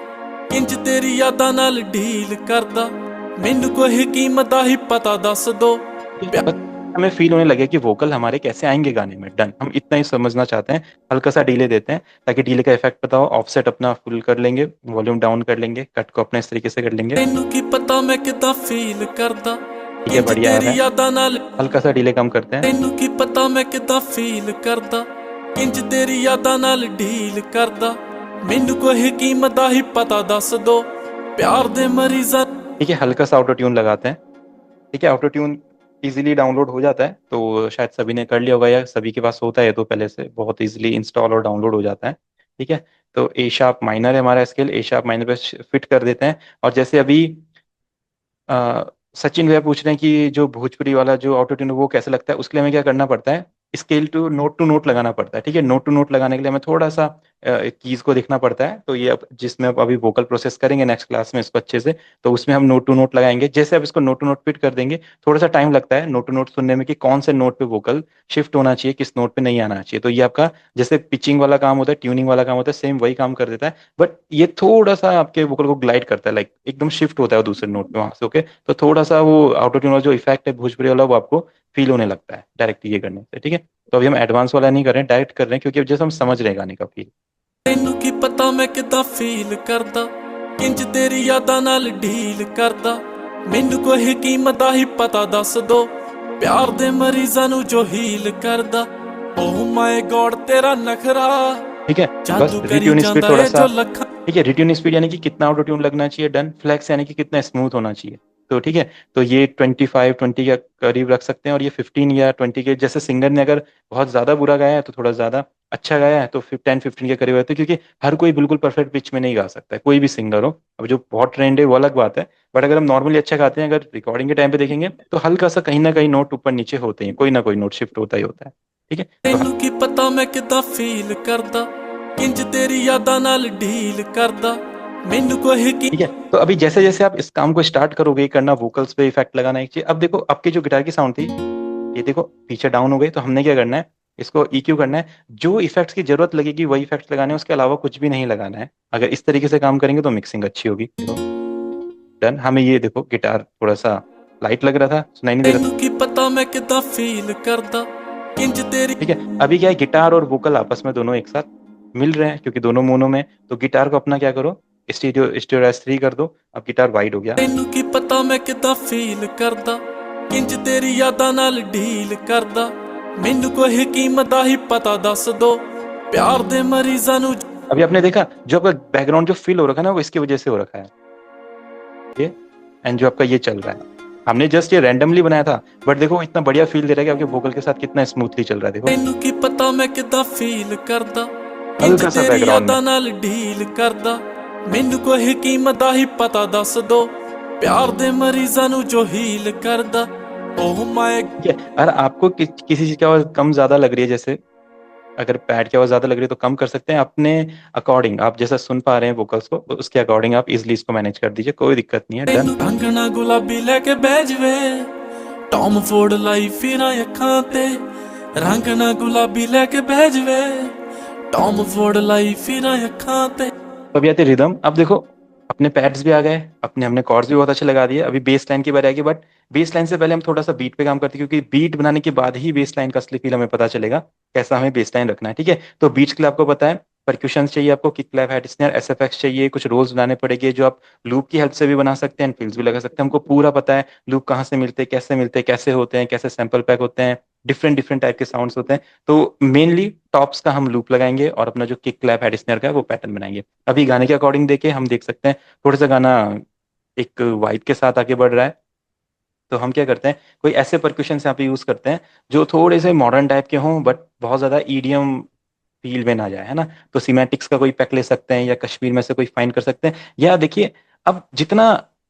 इंज तेरी यादां नाल डील करदा मैनू कोई कीमत दा ही पता दस दो। बस हमें फील होने लगे कि वोकल हमारे कैसे आएंगे गाने में, डन। हम इतना ही समझना चाहते हैं, हल्का सा डीले देते हैं ताकि डीले का इफेक्ट पता हो। ऑफसेट अपना फुल कर लेंगे, वॉल्यूम डाउन कर लेंगे, कट को अपने इस तरीके से कर लेंगे। तेनू की पता मैं किदा फील करदा ठीक है, इंज बढ़िया आ रहा तेरी है। यादां नाल हल्का सा डिले कम करते हैं। ਤੈਨੂੰ ਕੀ ਪਤਾ ਮੈਂ ਕਿਦਾਂ ਫੀਲ ਕਰਦਾ ਇੰਜ ਤੇਰੀ ਯਾਦਾਂ ਨਾਲ ਡੀਲ ਕਰਦਾ ਮੈਨੂੰ ਕੋਈ ਕੀਮਤ ਦਾ ਹੀ ਪਤਾ ਦੱਸ ਦੋ ਪਿਆਰ ਦੇ ਮਰੀਜ਼ਾਂ ठीक है, हल्का सा ऑटो ट्यून लगाते हैं। ठीक है, ऑटो ट्यून इजीली डाउनलोड हो जाता है, तो शायद सभी ने कर लिया होगा या सभी के पास होता है, तो पहले से बहुत इजीली इंस्टॉल और डाउनलोड हो जाता है। ठीक है, तो ए शार्प माइनर है हमारा स्केल, ए शार्प माइनर पे फिट कर देते हैं। और जैसे अभी अ, सचिन भैया पूछ रहे हैं कि जो भोजपुरी वाला जो ऑटो ट्यून वो कैसे लगता है, उसके लिए हमें क्या करना पड़ता है, स्केल टू नोट लगाना पड़ता है। ठीक है, नोट टू नोट लगाने के लिए हमें थोड़ा सा कीज को देखना पड़ता है। तो ये अब जिसमें अब अभी वोकल प्रोसेस करेंगे नेक्स्ट क्लास में इसको अच्छे से, तो उसमें हम नोट टू नोट लगाएंगे। जैसे अब इसको नोट टू नोट फिट कर देंगे, थोड़ा सा टाइम लगता है नोट टू नोट सुनने में कि कौन से नोट पे वोकल शिफ्ट होना चाहिए, किस नोट पे नहीं आना चाहिए। तो ये आपका जैसे पिचिंग वाला काम होता है, ट्यूनिंग वाला काम होता है, सेम वही काम कर देता है, बट ये थोड़ा सा आपके वोकल को ग्लाइड करता है, लाइक एकदम शिफ्ट होता है दूसरे नोट पे वहां से। ओके, तो थोड़ा सा वो ऑटो ट्यून वाला जो इफेक्ट है भोजपुरी वाला, वो आपको फील होने लगता है डायरेक्ट ये करने से। ठीक है, तो अभी हम एडवांस वाला नहीं कर रहे हैं, डायरेक्ट कर रहे हैं, क्योंकि अब जैसे हम समझ रहे हैं गाने का फील। ਤੈਨੂੰ ਕੀ ਪਤਾ ਮੈਂ ਕਿਦਾਂ ਫੀਲ ਕਰਦਾ ਇੰਜ ਤੇਰੀ ਯਾਦਾਂ ਨਾਲ ਡੀਲ ਕਰਦਾ ਮੈਨੂੰ ਕੋਈ ਕੀਮਤ ਦਾ ਹੀ ਪਤਾ ਦੱਸ ਦੋ ਪਿਆਰ ਦੇ ਮਰੀਜ਼ਾਂ ਨੂੰ ਜੋ ਹੀਲ ਕਰਦਾ ਓ ਮਾਈ ਗॉड ਤੇਰਾ ਨਖਰਾ ठीक है, बस ਜਾਦੂ ਕਰੀ रिट्यून स्पीड ਜਾਂਦਾ थोड़ा ਏ सा। ਜੋ ਲੱਖਾਂ ठीक है, रिट्यून स्पीड यानी कि कितना ऑटो ट्यून लगना चाहिए, डन। फ्लेक्स यानी कि कितना स्मूथ होना चाहिए। तो ठीक है, तो ये 25-20 के करीब रख सकते हैं, और ये 15 या 20 के, जैसे सिंगर ने अगर बहुत ज़्यादा बुरा गाया है तो थोड़ा ज़्यादा, अच्छा गाया है तो फिर 10-15 के करीब रहते हैं, क्योंकि हर कोई बिल्कुल परफेक्ट पिच में नहीं गा सकता है, कोई भी सिंगर हो। अब जो बहुत ट्रेंड है वो अलग बात है, बट अगर हम नॉर्मली अच्छा गाते हैं, अगर रिकॉर्डिंग के टाइम पे देखेंगे तो हल्का सा कहीं ना कहीं नोट ऊपर नीचे होते हैं, कोई ना कोई नोट शिफ्ट होता ही होता है। ठीक है, तो ਤੈਨੂੰ ਕੀ ਪਤਾ ਮੈਂ ਕਿਦਾਂ ਫੀਲ ਕਰਦਾ ਇੰਜ ਤੇਰੀ ਯਾਦਾਂ ਨਾਲ ਡੀਲ ਕਰਦਾ ਮੈਨੂੰ ਕੋਈ ਕੀ ठीक है, तो अभी जैसे जैसे आप इस काम को स्टार्ट करोगे, ये करना वोकल्स पे इफेक्ट लगाना एक चीज। अब देखो आपकी जो गिटार की साउंड थी, ये देखो पीछे डाउन हो गई, तो हमने क्या करना है, इसको EQ करना है। जो इफेक्ट्स की जरूरत लगेगी वही इफेक्ट्स लगाने हैं, उसके अलावा कुछ भी नहीं लगाना है। अगर इस तरीके से काम करेंगे तो मिक्सिंग अच्छी होगी। तो डन। हमें ये देखो गिटार थोड़ा सा लाइट लग रहा था, सुनाई नहीं दे रहा ਤੈਨੂੰ ਕੀ पता मैं किदां फील करदा इंज तेरी था। ठीक है, अभी क्या है, गिटार और वोकल आपस में दोनों एक साथ मिल रहे हैं, क्योंकि दोनों मोनो में। तो गिटार को अपना क्या करो, स्टीरियो स्टीरियो S3 कर दो। अब गिटार वाइड हो गया। ਤੈਨੂੰ ਕੀ पता मैं किदां फील करदा इंज तेरी यादां नाल ਡੀਲ ਕਰਦਾ ਮੈਨੂੰ ਕੋਈ ਕੀਮਤ ਦਾ ਹੀ ਪਤਾ ਦੱਸ ਦੋ ਪਿਆਰ ਦੇ ਮਰੀਜ਼ਾਂ ਨੂੰ अभी आपने देखा जो आपका बैकग्राउंड जो फील हो रखा है ना, वो इसकी वजह से हो रखा है ये। एंड जो आपका ये चल रहा है, हमने जस्ट ये रैंडमली बनाया था, बट देखो इतना बढ़िया फील दे रहा है कि आपके वोकल के साथ कितना स्मूथली चल रहा है। देखो ਤੈਨੂੰ ਕੀ पता मैं किदां फील करदा इंज हल्का सा तेरी बैकग्राउंड यादां में। नाल ਡੀਲ ਕਰਦਾ ਮੈਨੂੰ ਕੋਈ ਕੀਮਤ ਦਾ ਹੀ ਪਤਾ ਦੱਸ ਦੋ ਪਿਆਰ ਦੇ ਮਰੀਜ਼ਾਂ ਨੂੰ ਜੋ ਹੀਲ ਕਰਦਾ ਓਹ ਮਾਈ ठीक है, अगर आपको किसी चीज की आवाज कम ज्यादा लग रही है, जैसे अगर पैड की आवाज ज्यादा लग रही है तो कम कर सकते हैं अपने अकॉर्डिंग। आप जैसा सुन पा रहे हैं वोकल्स को, तो उसके अकॉर्डिंग आप इजिली इसको मैनेज कर दीजिए, कोई दिक्कत नहीं है। डन। ਤੈਨੂੰ ਰੰਗਣਾ ਗੁਲਾਬੀ ਲੈ ਕੇ ਬਹਿ ਜਵੇ ਟੌਮ ਫੋਰਡ ਲਾਈ ਫਿਰਾਂ ਅੱਖਾਂ ਤੇ ਰੰਗਣਾ ਗੁਲਾਬੀ ਲੈ ਕੇ ਬਹਿ ਜਵੇ ਟੌਮ ਫੋਰਡ ਲਾਈ ਫਿਰਾਂ ਅੱਖਾਂ ਤੇ तो अभी आते रिदम। अब देखो अपने पैड्स भी आ गए, अपने हमने कॉर्ड्स भी बहुत अच्छे लगा दिए। अभी बेस लाइन की बारी आएगी, बट बेस लाइन से पहले हम थोड़ा सा बीट पे काम करते हैं, क्योंकि बीट बनाने के बाद ही बेस लाइन का असली फील हमें पता चलेगा कैसा हमें बेस लाइन रखना है। ठीक है, तो बीट्स के लिए आपको पता है परक्यूशन चाहिए, आपको kick clap head snare SFX चाहिए, कुछ रोल्स बनाने पड़ेंगे जो आप लूप की हेल्प से भी बना सकते हैं, एंड फिल्स भी लगा सकते हैं। हमको पूरा पता है लूप कहाँ से मिलते हैं, कैसे होते हैं, कैसे सैंपल पैक होते हैं, डिफरेंट डिफरेंट टाइप के साउंड्स होते हैं। तो मेनली टॉप्स का हम लूप लगाएंगे, और अपना जो किक क्लैप हेड स्नेयर का है वो पैटर्न बनाएंगे। अभी गाने के अकॉर्डिंग देके हम देख सकते हैं थोड़ा सा गाना एक वाइब के साथ आगे बढ़ रहा है। तो हम क्या करते हैं, कोई ऐसे परक्यूशन यहाँ पे यूज करते हैं जो थोड़े से मॉडर्न टाइप के हों, बट बहुत ज्यादा EDM फील में ना जाए, है ना। तो सीमेटिक्स का कोई पैक ले सकते हैं, या कश्मीर में से कोई फाइंड कर सकते हैं। या देखिए, अब जितना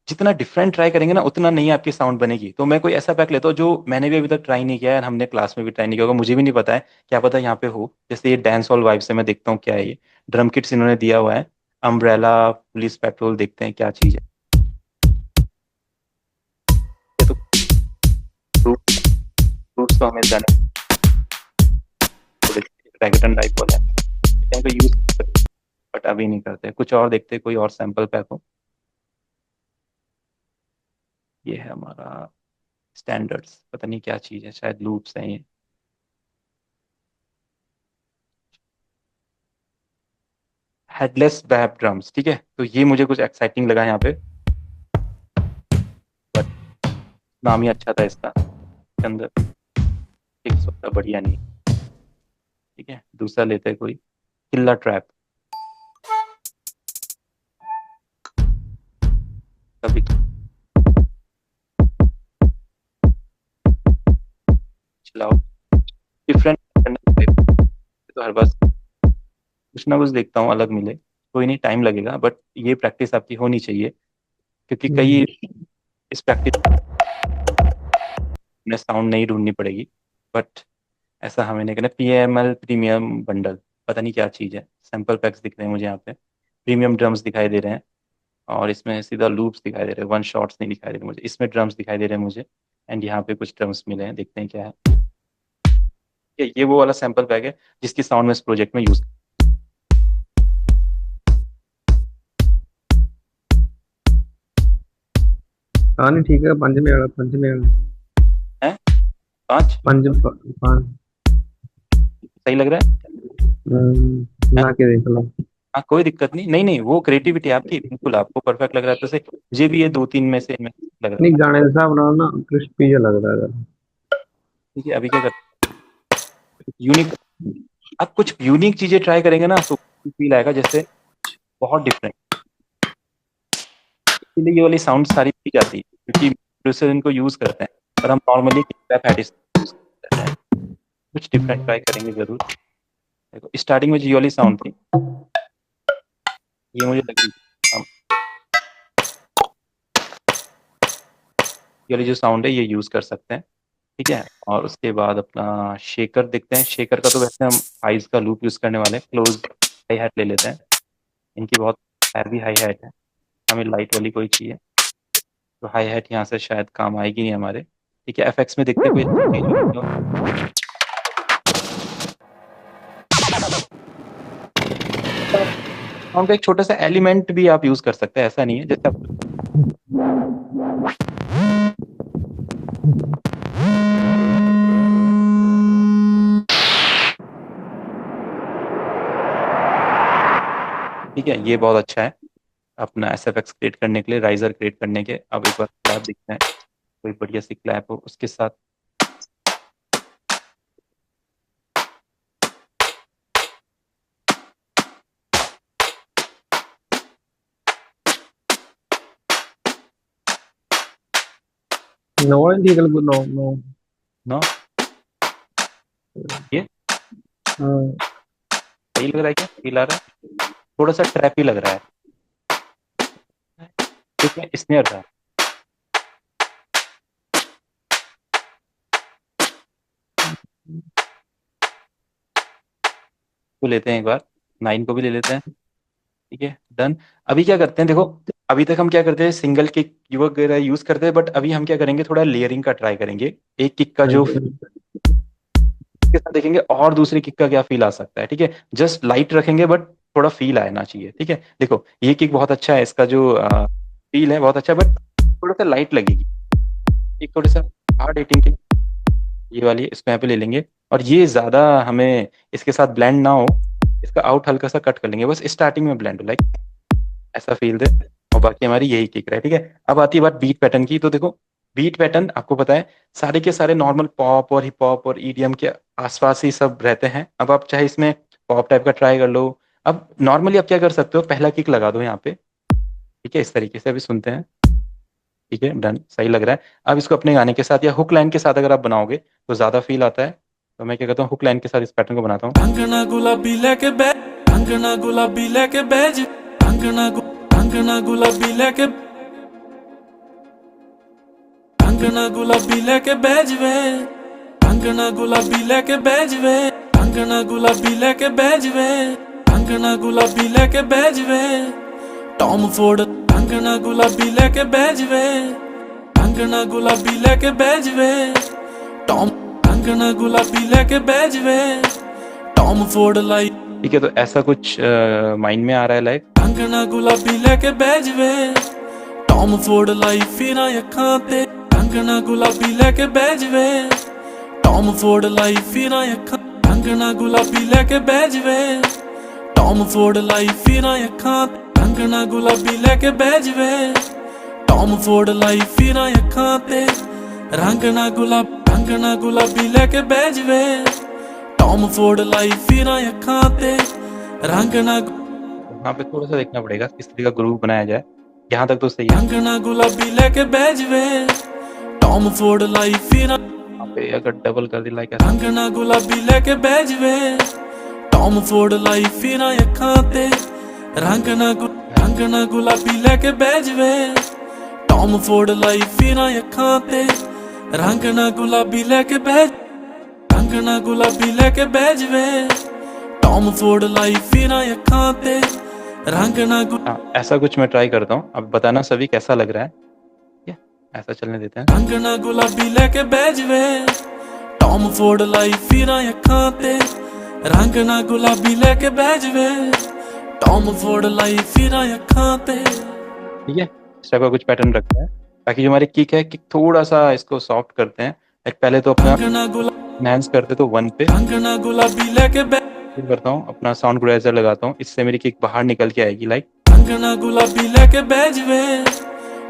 जितना डिफरेंट ट्राई करेंगे ना, उतना नहीं आपकी साउंड बनेगी। तो मैं कोई ऐसा पैक लेता हूँ जो मैंने भी अभी तक ट्राई नहीं किया है, और हमने क्लास में भी ट्राई नहीं किया होगा, मुझे भी नहीं पता है, क्या पता यहाँ पे हो। जैसे ये डांस हॉल वाइब से मैं देखता हूँ क्या है, ये ड्रम किट्स इन्होंने दिया हुआ है, अम्ब्रेला, पुलिस पेट्रोल, देखते हैं क्या चीज है। ये तो फ्रूट्स तो हमें जाने रैगटन टाइप वाला है, यहाँ पे यूज, बट अभी नहीं करते। कुछ और देखते हैं, कोई और सैंपल पैक हो। ये है हमारा स्टैंडर्ड्स, पता नहीं क्या चीज है, शायद लूप्स हैं ये। हेडलेस बैब ड्रम्स, ठीक है, तो ये मुझे कुछ एक्साइटिंग लगा यहाँ पे, बट नाम ही अच्छा था इसका, इसके अंदर फिक्स होता बढ़िया नहीं। ठीक है, दूसरा लेते हैं कोई, किल्ला ट्रैप। कभी चलाओ, डिफरेंट करना पड़ेगा। तो हर बार कुछ ना कुछ देखता हूँ अलग मिले, कोई नहीं, टाइम लगेगा, बट ये प्रैक्टिस आपकी होनी चाहिए, क्योंकि कई इस प्रैक्टिस में साउंड नहीं ढूंढनी पड़ेगी। बट ऐसा हमें नहीं करना। PML प्रीमियम बंडल, पता नहीं क्या चीज़ है, सैम्पल पैक्स दिख रहे हैं मुझे यहाँ पे, प्रीमियम ड्रम्स दिखाई दे रहे हैं, और इसमें सीधा लूप्स दिखाई दे रहे हैं, वन शॉट्स नहीं दिखाई दे रहे मुझे, इसमें ड्रम्स दिखाई दे रहे हैं मुझे, एंड यहाँ पे कुछ ड्रम्स मिले हैं, देखते हैं क्या है। ये वो वाला सैम्पल पैक है जिसकी साउंड में इस प्रोजेक्ट में यूज। हाँ नहीं ठीक है, पंज में वाला, पंज में वाला, है 5 पंज पाँच। सही लग रहा है? ला के देख लो। हाँ कोई दिक्कत नहीं, नहीं नहीं, वो क्रिएटिविटी आपकी, बिल्कुल आपको परफेक्ट लग रहा है, तो से मुझे भी ये 2-3 में से लग रहा नहीं है। गाने के हिसाब नाल ना क्रिस्पी जो लग रहा है। ठीक है, अभी क्या करते हैं, यूनिक, आप कुछ यूनिक चीजें ट्राई करेंगे ना तो फील आएगा जैसे बहुत डिफरेंट। इसलिए ये वाली साउंड सारी की जाती है, क्योंकि प्रोड्यूसर इनको यूज करते हैं, और हम नॉर्मली यूज करते हैं। कुछ डिफरेंट ट्राई करेंगे जरूर। देखो स्टार्टिंग में जो ये वाली साउंड थी, ये मुझे लगी, हम ये वाली जो साउंड है ये यूज कर सकते हैं। ठीक है, और उसके बाद अपना शेकर देखते हैं। शेकर का तो वैसे हम हाइज का लूप यूज करने वाले हैं, क्लोज हाई हैट ले लेते हैं, इनकी बहुत हैवी हाई हैट है, हमें लाइट वाली कोई चाहिए, तो हाई हैट यहाँ से शायद काम आएगी नहीं हमारे। ठीक है, FX में देखते हैं कोई साउंड का एक छोटा सा एलिमेंट भी आप यूज कर सकते हैं, ऐसा नहीं है, जैसे आप ठीक है, ये बहुत अच्छा है अपना SFX क्रिएट करने के लिए, राइजर क्रिएट करने के। अब एक बार क्लैप दिखते हैं, कोई बढ़िया सी क्लैप हो उसके साथ। नो ठीक है, नो नो। नो, ये हाँ सही लग रहा है क्या, फील आ रहा है? थोड़ा सा ट्रैपी लग रहा है, ठीक है, स्नेयर था। को लेते हैं एक बार, 9 को भी ले लेते हैं। ठीक है, डन। अभी क्या करते हैं, देखो अभी तक हम क्या करते हैं, सिंगल किक वगैरह यूज करते हैं, बट अभी हम क्या करेंगे, थोड़ा लेयरिंग का ट्राई करेंगे। एक किक का जो के साथ देखेंगे और दूसरी किक का क्या फील आ सकता है। ठीक है, जस्ट लाइट रखेंगे बट थोड़ा फील आना चाहिए। ठीक है, देखो ये किक बहुत अच्छा है, इसका जो फील है बहुत अच्छा है, बट थोड़ा सा लाइट लगेगी। एक थोड़ा सा हार्ड हिटिंग किक, ये वाली इसको यहाँ पे ले लेंगे, और ये ज्यादा हमें इसके साथ ब्लेंड ना हो, इसका आउट हल्का सा कट कर लेंगे, बस स्टार्टिंग में ब्लेंड हो, लाइक ऐसा फील दे, और बाकी हमारी यही किक रहे। ठीक है, अब आती है बात बीट पैटर्न की। तो देखो बीट पैटर्न आपको पता है सारे के सारे नॉर्मल पॉप और हिप हॉप और EDM के आसपास ही सब रहते हैं। अब आप चाहे इसमें पॉप टाइप का ट्राई कर लो। अब नॉर्मली आप क्या कर सकते हो, पहला किक लगा दो यहाँ पे, ठीक है, इस तरीके से अभी सुनते हैं। ठीक है, डन, सही लग रहा है। अब इसको अपने गाने के साथ या हुक लाइन के साथ अगर आप बनाओगे तो ज्यादा फील आता है, तो मैं क्या करता हूँ, हुक लाइन के साथ इस पैटर्न को बनाता हूँ। अंगना गुलाबी लेके बै अंगना गुलाबी लेके बैज अंगना गुलाबी लेके अंगना गुलाबी लेके बैज वे अंगना गुलाबी लेके बैज वे अंगना गुलाबी लेके बैज वे अंगना गुलाबी लेके बैज वे टॉम फोर्ड अंगना गुलाबी लेके बैज वे अंगना गुलाबी लेके बैज वे टॉम अंगना गुलाबी लेके बैज वे टॉम फोर्ड लाई। ठीक है, तो ऐसा कुछ माइंड में आ रहा है, लाइक अंगना गुलाबी लेके बैज वे टॉम फोर्ड लाई फिरा अखां ते अंगना गुलाबी लेके बैज वे टॉम फोर्ड लाई फिरा अखां अंगना गुलाबी लेके बैज वे टॉम फोर्ड लाई फिरा अखां अंगना गुलाबी लेके बैज वे टॉम फोर्ड लाई फिरा अखां ते ਰੰਗ ਨਾ ਗੁਲਾਬੀ ਲੈ ਕੇ ਬਹਿ ਜਵੇ ਟੌਮ ਫੋਰਡ ਲਾਈ ਫਿਰਾਂ ਅੱਖਾਂ ਤੇ ਰੰਗ ਨਾ वहाँ पे थोड़ा सा देखना पड़ेगा किस तरीके का ग्रूव बनाया जाए। यहाँ तक तो सही है। ਰੰਗ ਨਾ ਗੁਲਾਬੀ ਲੈ ਕੇ ਬਹਿ ਜਵੇ ਟੌਮ ਫੋਰਡ ਲਾਈ ਫਿਰਾਂ यहाँ पे अगर डबल कर दी लाइक ਰੰਗ ਨਾ ਗੁਲਾਬੀ ਲੈ ਕੇ ਬਹਿ ਜਵੇ ਟੌਮ ਫੋਰਡ ਲਾਈ ਫਿਰਾਂ ਅੱਖਾਂ ਤੇ ਰੰਗ ਨਾ ਗੁਲਾਬੀ ਲੈ ਕੇ ਬਹਿ ਜਵੇ ਟੌਮ ਫੋਰਡ ਲਾਈ ਫਿਰਾਂ ਅੱਖਾਂ ਤੇ ਰੰਗ ਨਾ ਗੁਲਾਬੀ ਲੈ ਕੇ ਬਹਿ ਰੰਗ ਨਾ ਗੁਲਾਬੀ ਲੈ ਕੇ ਬਹਿ ਜਵੇ ਟੌਮ ਫੋਰਡ ਲਾਈ ਫਿਰਾਂ ਅੱਖਾਂ ਤੇ रंग ना हाँ, ऐसा कुछ मैं ट्राई करता हूँ। अब बताना सभी कैसा लग रहा है। ठीक है, ऐसा चलने देते हैं। रंग ना गुलाबी लेके बह जवे टॉम फोर्ड लाई फिरां अखां ते रंग ना गुलाबी लेके बह जवे टॉम फोर्ड लाई फिरां अखां ते। ठीक है, इस टाइप का कुछ पैटर्न रखते हैं ताकि जो हमारी किक है किक थोड़ा सा इसको सॉफ्ट करते हैं। एक पहले तो अपना एनहांस करते तो 1 पे, रंग ना गुलाबी लेके फिर करता हूँ अपना साउंड ग्रेजर लगाता हूँ, इससे मेरी किक बाहर निकल के आएगी लाइक। रंग ना गुलाबी लेके बह जवे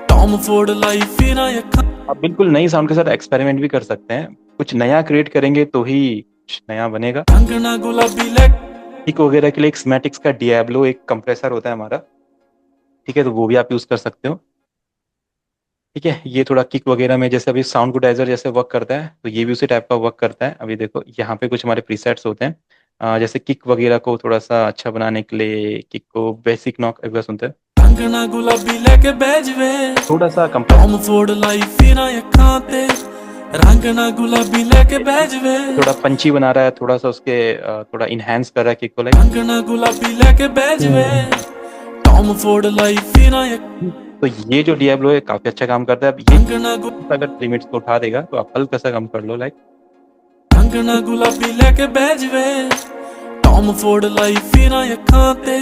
टॉम फोर्ड लाई फिरां अखां। आप बिल्कुल नई साउंड के साथ एक्सपेरिमेंट भी कर सकते हैं। कुछ नया क्रिएट करेंगे तो ही कुछ नया बनेगा। रंग ना गुलाबी लेके किक वगैरह के लिए एक स्मैटिक्स का डियाब्लो एक कंप्रेसर होता है हमारा। ठीक है, तो वो भी आप यूज कर सकते हो। ठीक है, ये थोड़ा किक वगैरह में जैसे अभी साउंड गुडाइजर जैसे वर्क करता है तो ये भी उसी टाइप का वर्क करता है। अभी देखो यहाँ पे कुछ हमारे प्रीसेट्स होते हैं। जैसे किक वगैरह को थोड़ा सा अच्छा बनाने के लिए किक को बेसिक नॉक एक बार सुनते हैं। रंग ना गुलाबी लेके बह जवे थोड़ा सा टॉम फोर्ड लाई फिरां अखां ते रंग ना गुलाबी लेके बह जवे थोड़ा पंची बना रहा है, थोड़ा सा उसके थोड़ा इनहेंस कर रहा है किक को लाइक। रंग ना गुलाबी लेके बह जवे टॉम फोर्ड लाई फिरां तो ये जो डियाब्लो है काफी अच्छा काम करता है। अब ये रंग ना अगर लिमिट्स को उठा देगा तो आप हल्का सा कम कर लो लाइक। रंग ना गुलाबी लेके बह जवे टॉम फोर्ड लाई फिरां अखां ते।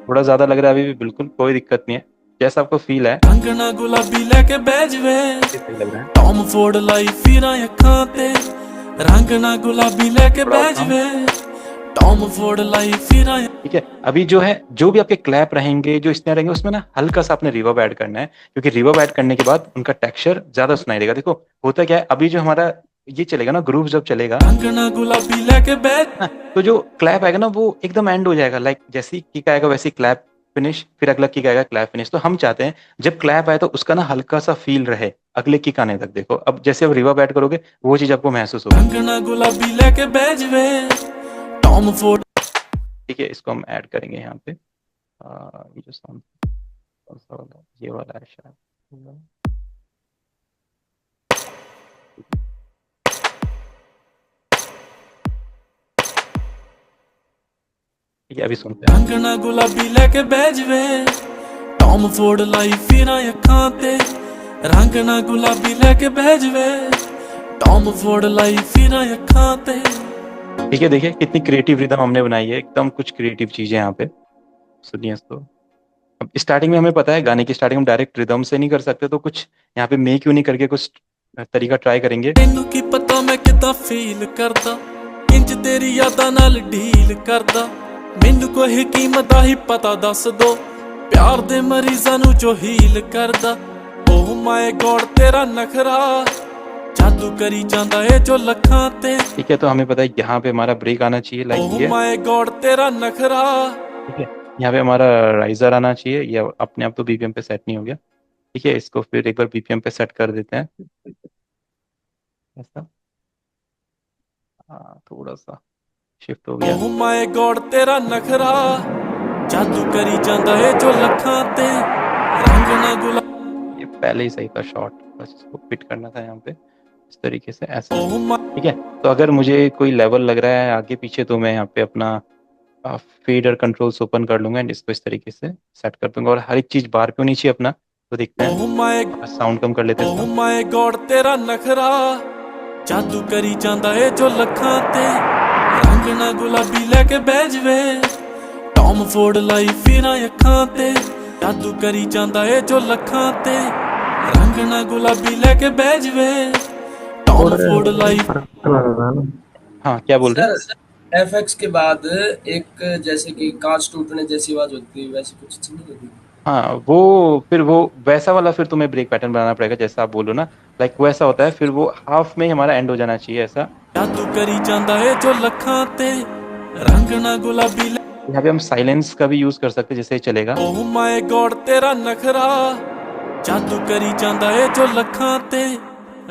थोड़ा ज्यादा लग रहा है अभी भी, बिल्कुल कोई दिक्कत नहीं है, जैसा आपको फील है। रंग ना गुलाबी लेके बह जवे सही लग रहा है। टॉम फोर्ड लाई फिरां अखां ते रंग ना गुलाबी लेके बह जवे टॉम फोर्ड लाई फिरां। ठीक है, अभी जो है जो भी आपके क्लैप रहेंगे जो स्नेयर रहेंगे उसमें ना हल्का सा आपने रिवर्ब ऐड करना है, क्योंकि रिवर्ब ऐड करने के बाद उनका टेक्सचर ज्यादा सुनाई देगा। देखो होता क्या है, अभी जो हमारा ये चलेगा ना ग्रूव जब चलेगा रंग ना गुलाबी लेके बह तो जो क्लैप आएगा ना वो एकदम एंड हो जाएगा लाइक। जैसी किक आएगा वैसी क्लैप फिनिश, फिर अगला किक आएगा क्लैप फिनिश। तो हम चाहते हैं जब क्लैप आए तो उसका ना हल्का सा फील रहे अगले किक आने तक। देखो अब जैसे आप रिवर्ब ऐड करोगे वो चीज आपको महसूस होगी। रंग ना गुलाबी लेके बह जवे टॉम फोर्ड। ठीक है, इसको हम ऐड करेंगे यहाँ पे। ये जो साउंड कौन सा वाला, ये वाला है शायद। ठीक है, अभी सुनते हैं। रंग ना गुलाबी लेके बह जवे टॉम फोर्ड लाई फिरां अखां ते रंग ना गुलाबी लेके बह जवे टॉम फोर्ड लाई फिरां अखां ते। ठीक है, देखिए कितनी क्रिएटिव रिदम हमने बनाई है, एकदम कुछ क्रिएटिव चीजें यहाँ पे। सुनिए इसको। अब स्टार्टिंग में हमें पता है गाने की स्टार्टिंग हम डायरेक्ट रिदम से नहीं कर सकते, तो कुछ यहाँ पे मेक क्यों नहीं करके कुछ तरीका ट्राई करेंगे। तैनू की पता मैं किदां फील करदा इंज तेरी यादां नाल डील करदा मैनू कोई हकीम दा ही पता दस दो प्यार दे मरीजां नू जो हील करदा। ओह माय गॉड तेरा नखरा जादू करी जांदा है जो लखां ते। ठीक है, तो हमें पता है यहाँ पे हमारा ब्रेक आना चाहिए लाइक ओह ये। माय गॉड तेरा नखरा। ठीक है, यहाँ पे हमारा राइजर आना चाहिए, ये अपने आप तो बीपीएम पे सेट नहीं हो गया। ठीक है, इसको फिर एक बार बीपीएम पे सेट कर देते हैं ऐसा। हाँ, थोड़ा सा शिफ्ट हो गया। ओह माय गॉड तेरा नखरा जादू करी जांदा है जो लखां ते रंग ना गुलाबी। ये पहले ही सही था शॉट, बस इसको फिट करना था यहाँ पे इस तरीके से ऐसा। ओह माय ठीक है, तो अगर मुझे कोई लेवल लग रहा है आगे पीछे तो मैं यहाँ पे अपना फेडर कंट्रोल्स ओपन कर लूंगा एंड इसको इस तरीके से सेट कर दूंगा। और हर एक चीज बार पे होनी चाहिए अपना, तो देखते हैं। ओह माय साउंड कम कर लेते ओह हैं। माय गॉड तेरा नखरा जादू करी जांदा है जो लखां ते रंग ना गुलाबी लेके बह जवे टॉम फोर्ड लाई फिरां अखां ते जादू करी जांदा है जो लखां ते रंग ना गुलाबी लेके बह जवे टॉम फोर्ड लाई। फर्क लगता है ना। हाँ, क्या बोल रहे हैं? सर एफएक्स के बाद एक जैसे कि कांच टूटने जैसी आवाज होती है वैसे कुछ नहीं होती। हाँ वो फिर वो वैसा वाला फिर तुम्हें ब्रेक पैटर्न बनाना पड़ेगा जैसा आप बोलो ना। लाइक वैसा होता है, फिर वो हाफ में ही हमारा एंड हो जाना चाहिए ऐसा। जादू करी ਜਾਂਦਾ ਏ जो ਲੱਖਾਂ ਤੇ रंग ना गुलाबी ले यहाँ पे हम साइलेंस का भी यूज कर सकते हैं, जैसे चलेगा। ओह माय गॉड तेरा नखरा जादू करी ਜਾਂਦਾ ਏ जो ਲੱਖਾਂ ਤੇ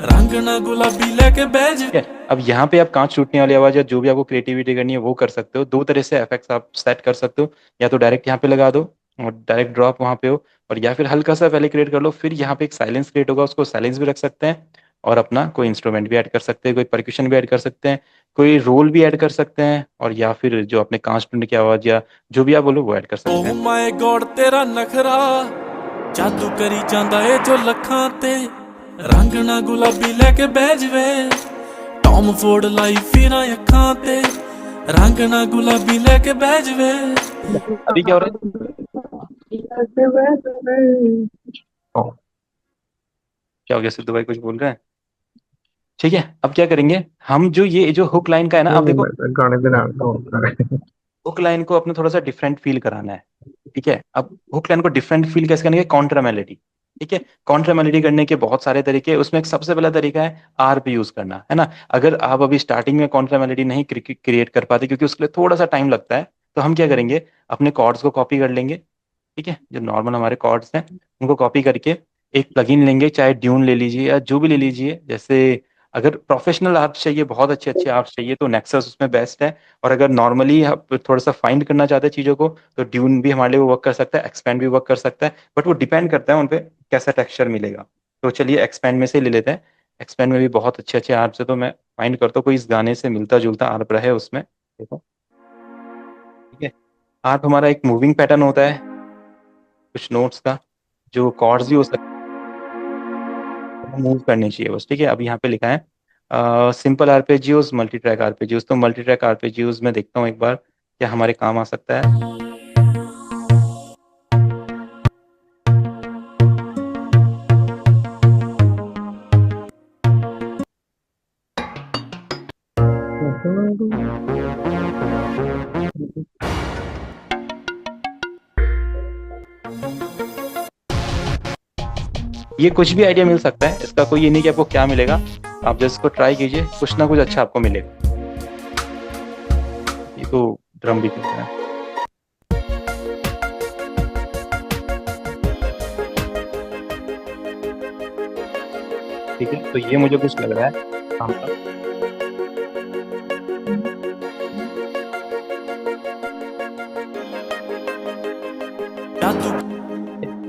रंग ना गुलाबी लेके बह ठीक है, अब यहाँ पे आप कांच टूटने वाली आवाज या जो भी आपको क्रिएटिविटी करनी है वो कर सकते हो। दो तरह से इफेक्ट्स आप सेट कर सकते हो, या तो डायरेक्ट यहाँ पे लगा दो और डायरेक्ट ड्रॉप वहाँ पे हो, और या फिर हल्का सा पहले क्रिएट कर लो, फिर यहाँ पे एक साइलेंस क्रिएट होगा, उसको साइलेंस भी रख सकते हैं, और अपना कोई इंस्ट्रूमेंट भी ऐड कर सकते हैं, कोई परक्यूशन भी ऐड कर सकते हैं, कोई रोल भी ऐड कर सकते हैं, और या फिर जो अपने कांच टूटने की आवाज या जो भी आप बोलो वो ऐड कर सकते ओह हैं। माय गॉड तेरा नखरा जादू करी ਜਾਂਦਾ ਏ जो ਲੱਖਾਂ ਤੇ रंग ना गुलाबी लेके बह जवे टॉम फोर्ड लाई फिरा अखां ते रंग ना गुलाबी लेके बह जवे अभी क्या हो रहा है? क्या हो गया, सिद्धू भाई कुछ बोल रहे हैं? ठीक है, अब क्या करेंगे हम, जो ये जो हुक लाइन का है ना, नहीं अब नहीं, देखो मैं तो गाने के नाम का होता है। हुक लाइन को अपने थोड़ा सा डिफरेंट फील कराना है। ठीक है, अब हुक लाइन को डिफरेंट फील कैसे करेंगे? Contra melody. ठीक है, कॉन्ट्रा मेलेडी करने के बहुत सारे तरीके हैं, उसमें एक सबसे पहला तरीका है आर पे यूज करना, है ना। अगर आप अभी स्टार्टिंग में कॉन्ट्रा मेलेडी नहीं क्रिएट कर पाते, क्योंकि उसके लिए थोड़ा सा टाइम लगता है, तो हम क्या करेंगे, अपने कॉर्ड्स को कॉपी कर लेंगे। ठीक है, जो नॉर्मल हमारे कॉर्ड्स हैं उनको कॉपी करके एक प्लगइन लेंगे, चाहे ड्यून ले लीजिए या जो भी ले लीजिए। जैसे अगर प्रोफेशनल आर्ट्स चाहिए, बहुत अच्छे अच्छे आर्ट्स चाहिए, तो नेक्सस उसमें बेस्ट है। और अगर नॉर्मली आप थोड़ा सा फाइंड करना चाहते हैं चीज़ों को, तो ड्यून भी हमारे लिए वर्क कर सकता है, एक्सपेंड भी वर्क कर सकता है, बट वो डिपेंड करता है उन पे कैसा टेक्सचर मिलेगा। तो चलिए एक्सपेंड में से ले लेते हैं। एक्सपेंड में भी बहुत अच्छे अच्छे आर्ट्स है, तो मैं फाइंड करता हूँ कोई इस गाने से मिलता जुलता आर्प रहे उसमें। देखो, ठीक है, आर्प हमारा एक मूविंग पैटर्न होता है कुछ नोट्स का, जो कॉर्ड्स भी हो सकते हैं, मूव करनी चाहिए बस। ठीक है, अब यहाँ पे लिखा है सिंपल आरपेजियोज, मल्टी ट्रैक आरपेजियोज। तो मल्टी ट्रैक आरपेजियोज में देखता हूँ एक बार क्या हमारे काम आ सकता है। ये कुछ भी आइडिया मिल सकता है, इसका कोई ये नहीं कि आपको क्या मिलेगा, आप जस्ट इसको ट्राई कीजिए, कुछ ना कुछ अच्छा आपको मिलेगा। ये तो ड्रम भी कर रहा है। ठीक है, तो ये मुझे कुछ लग रहा है काम का। जादू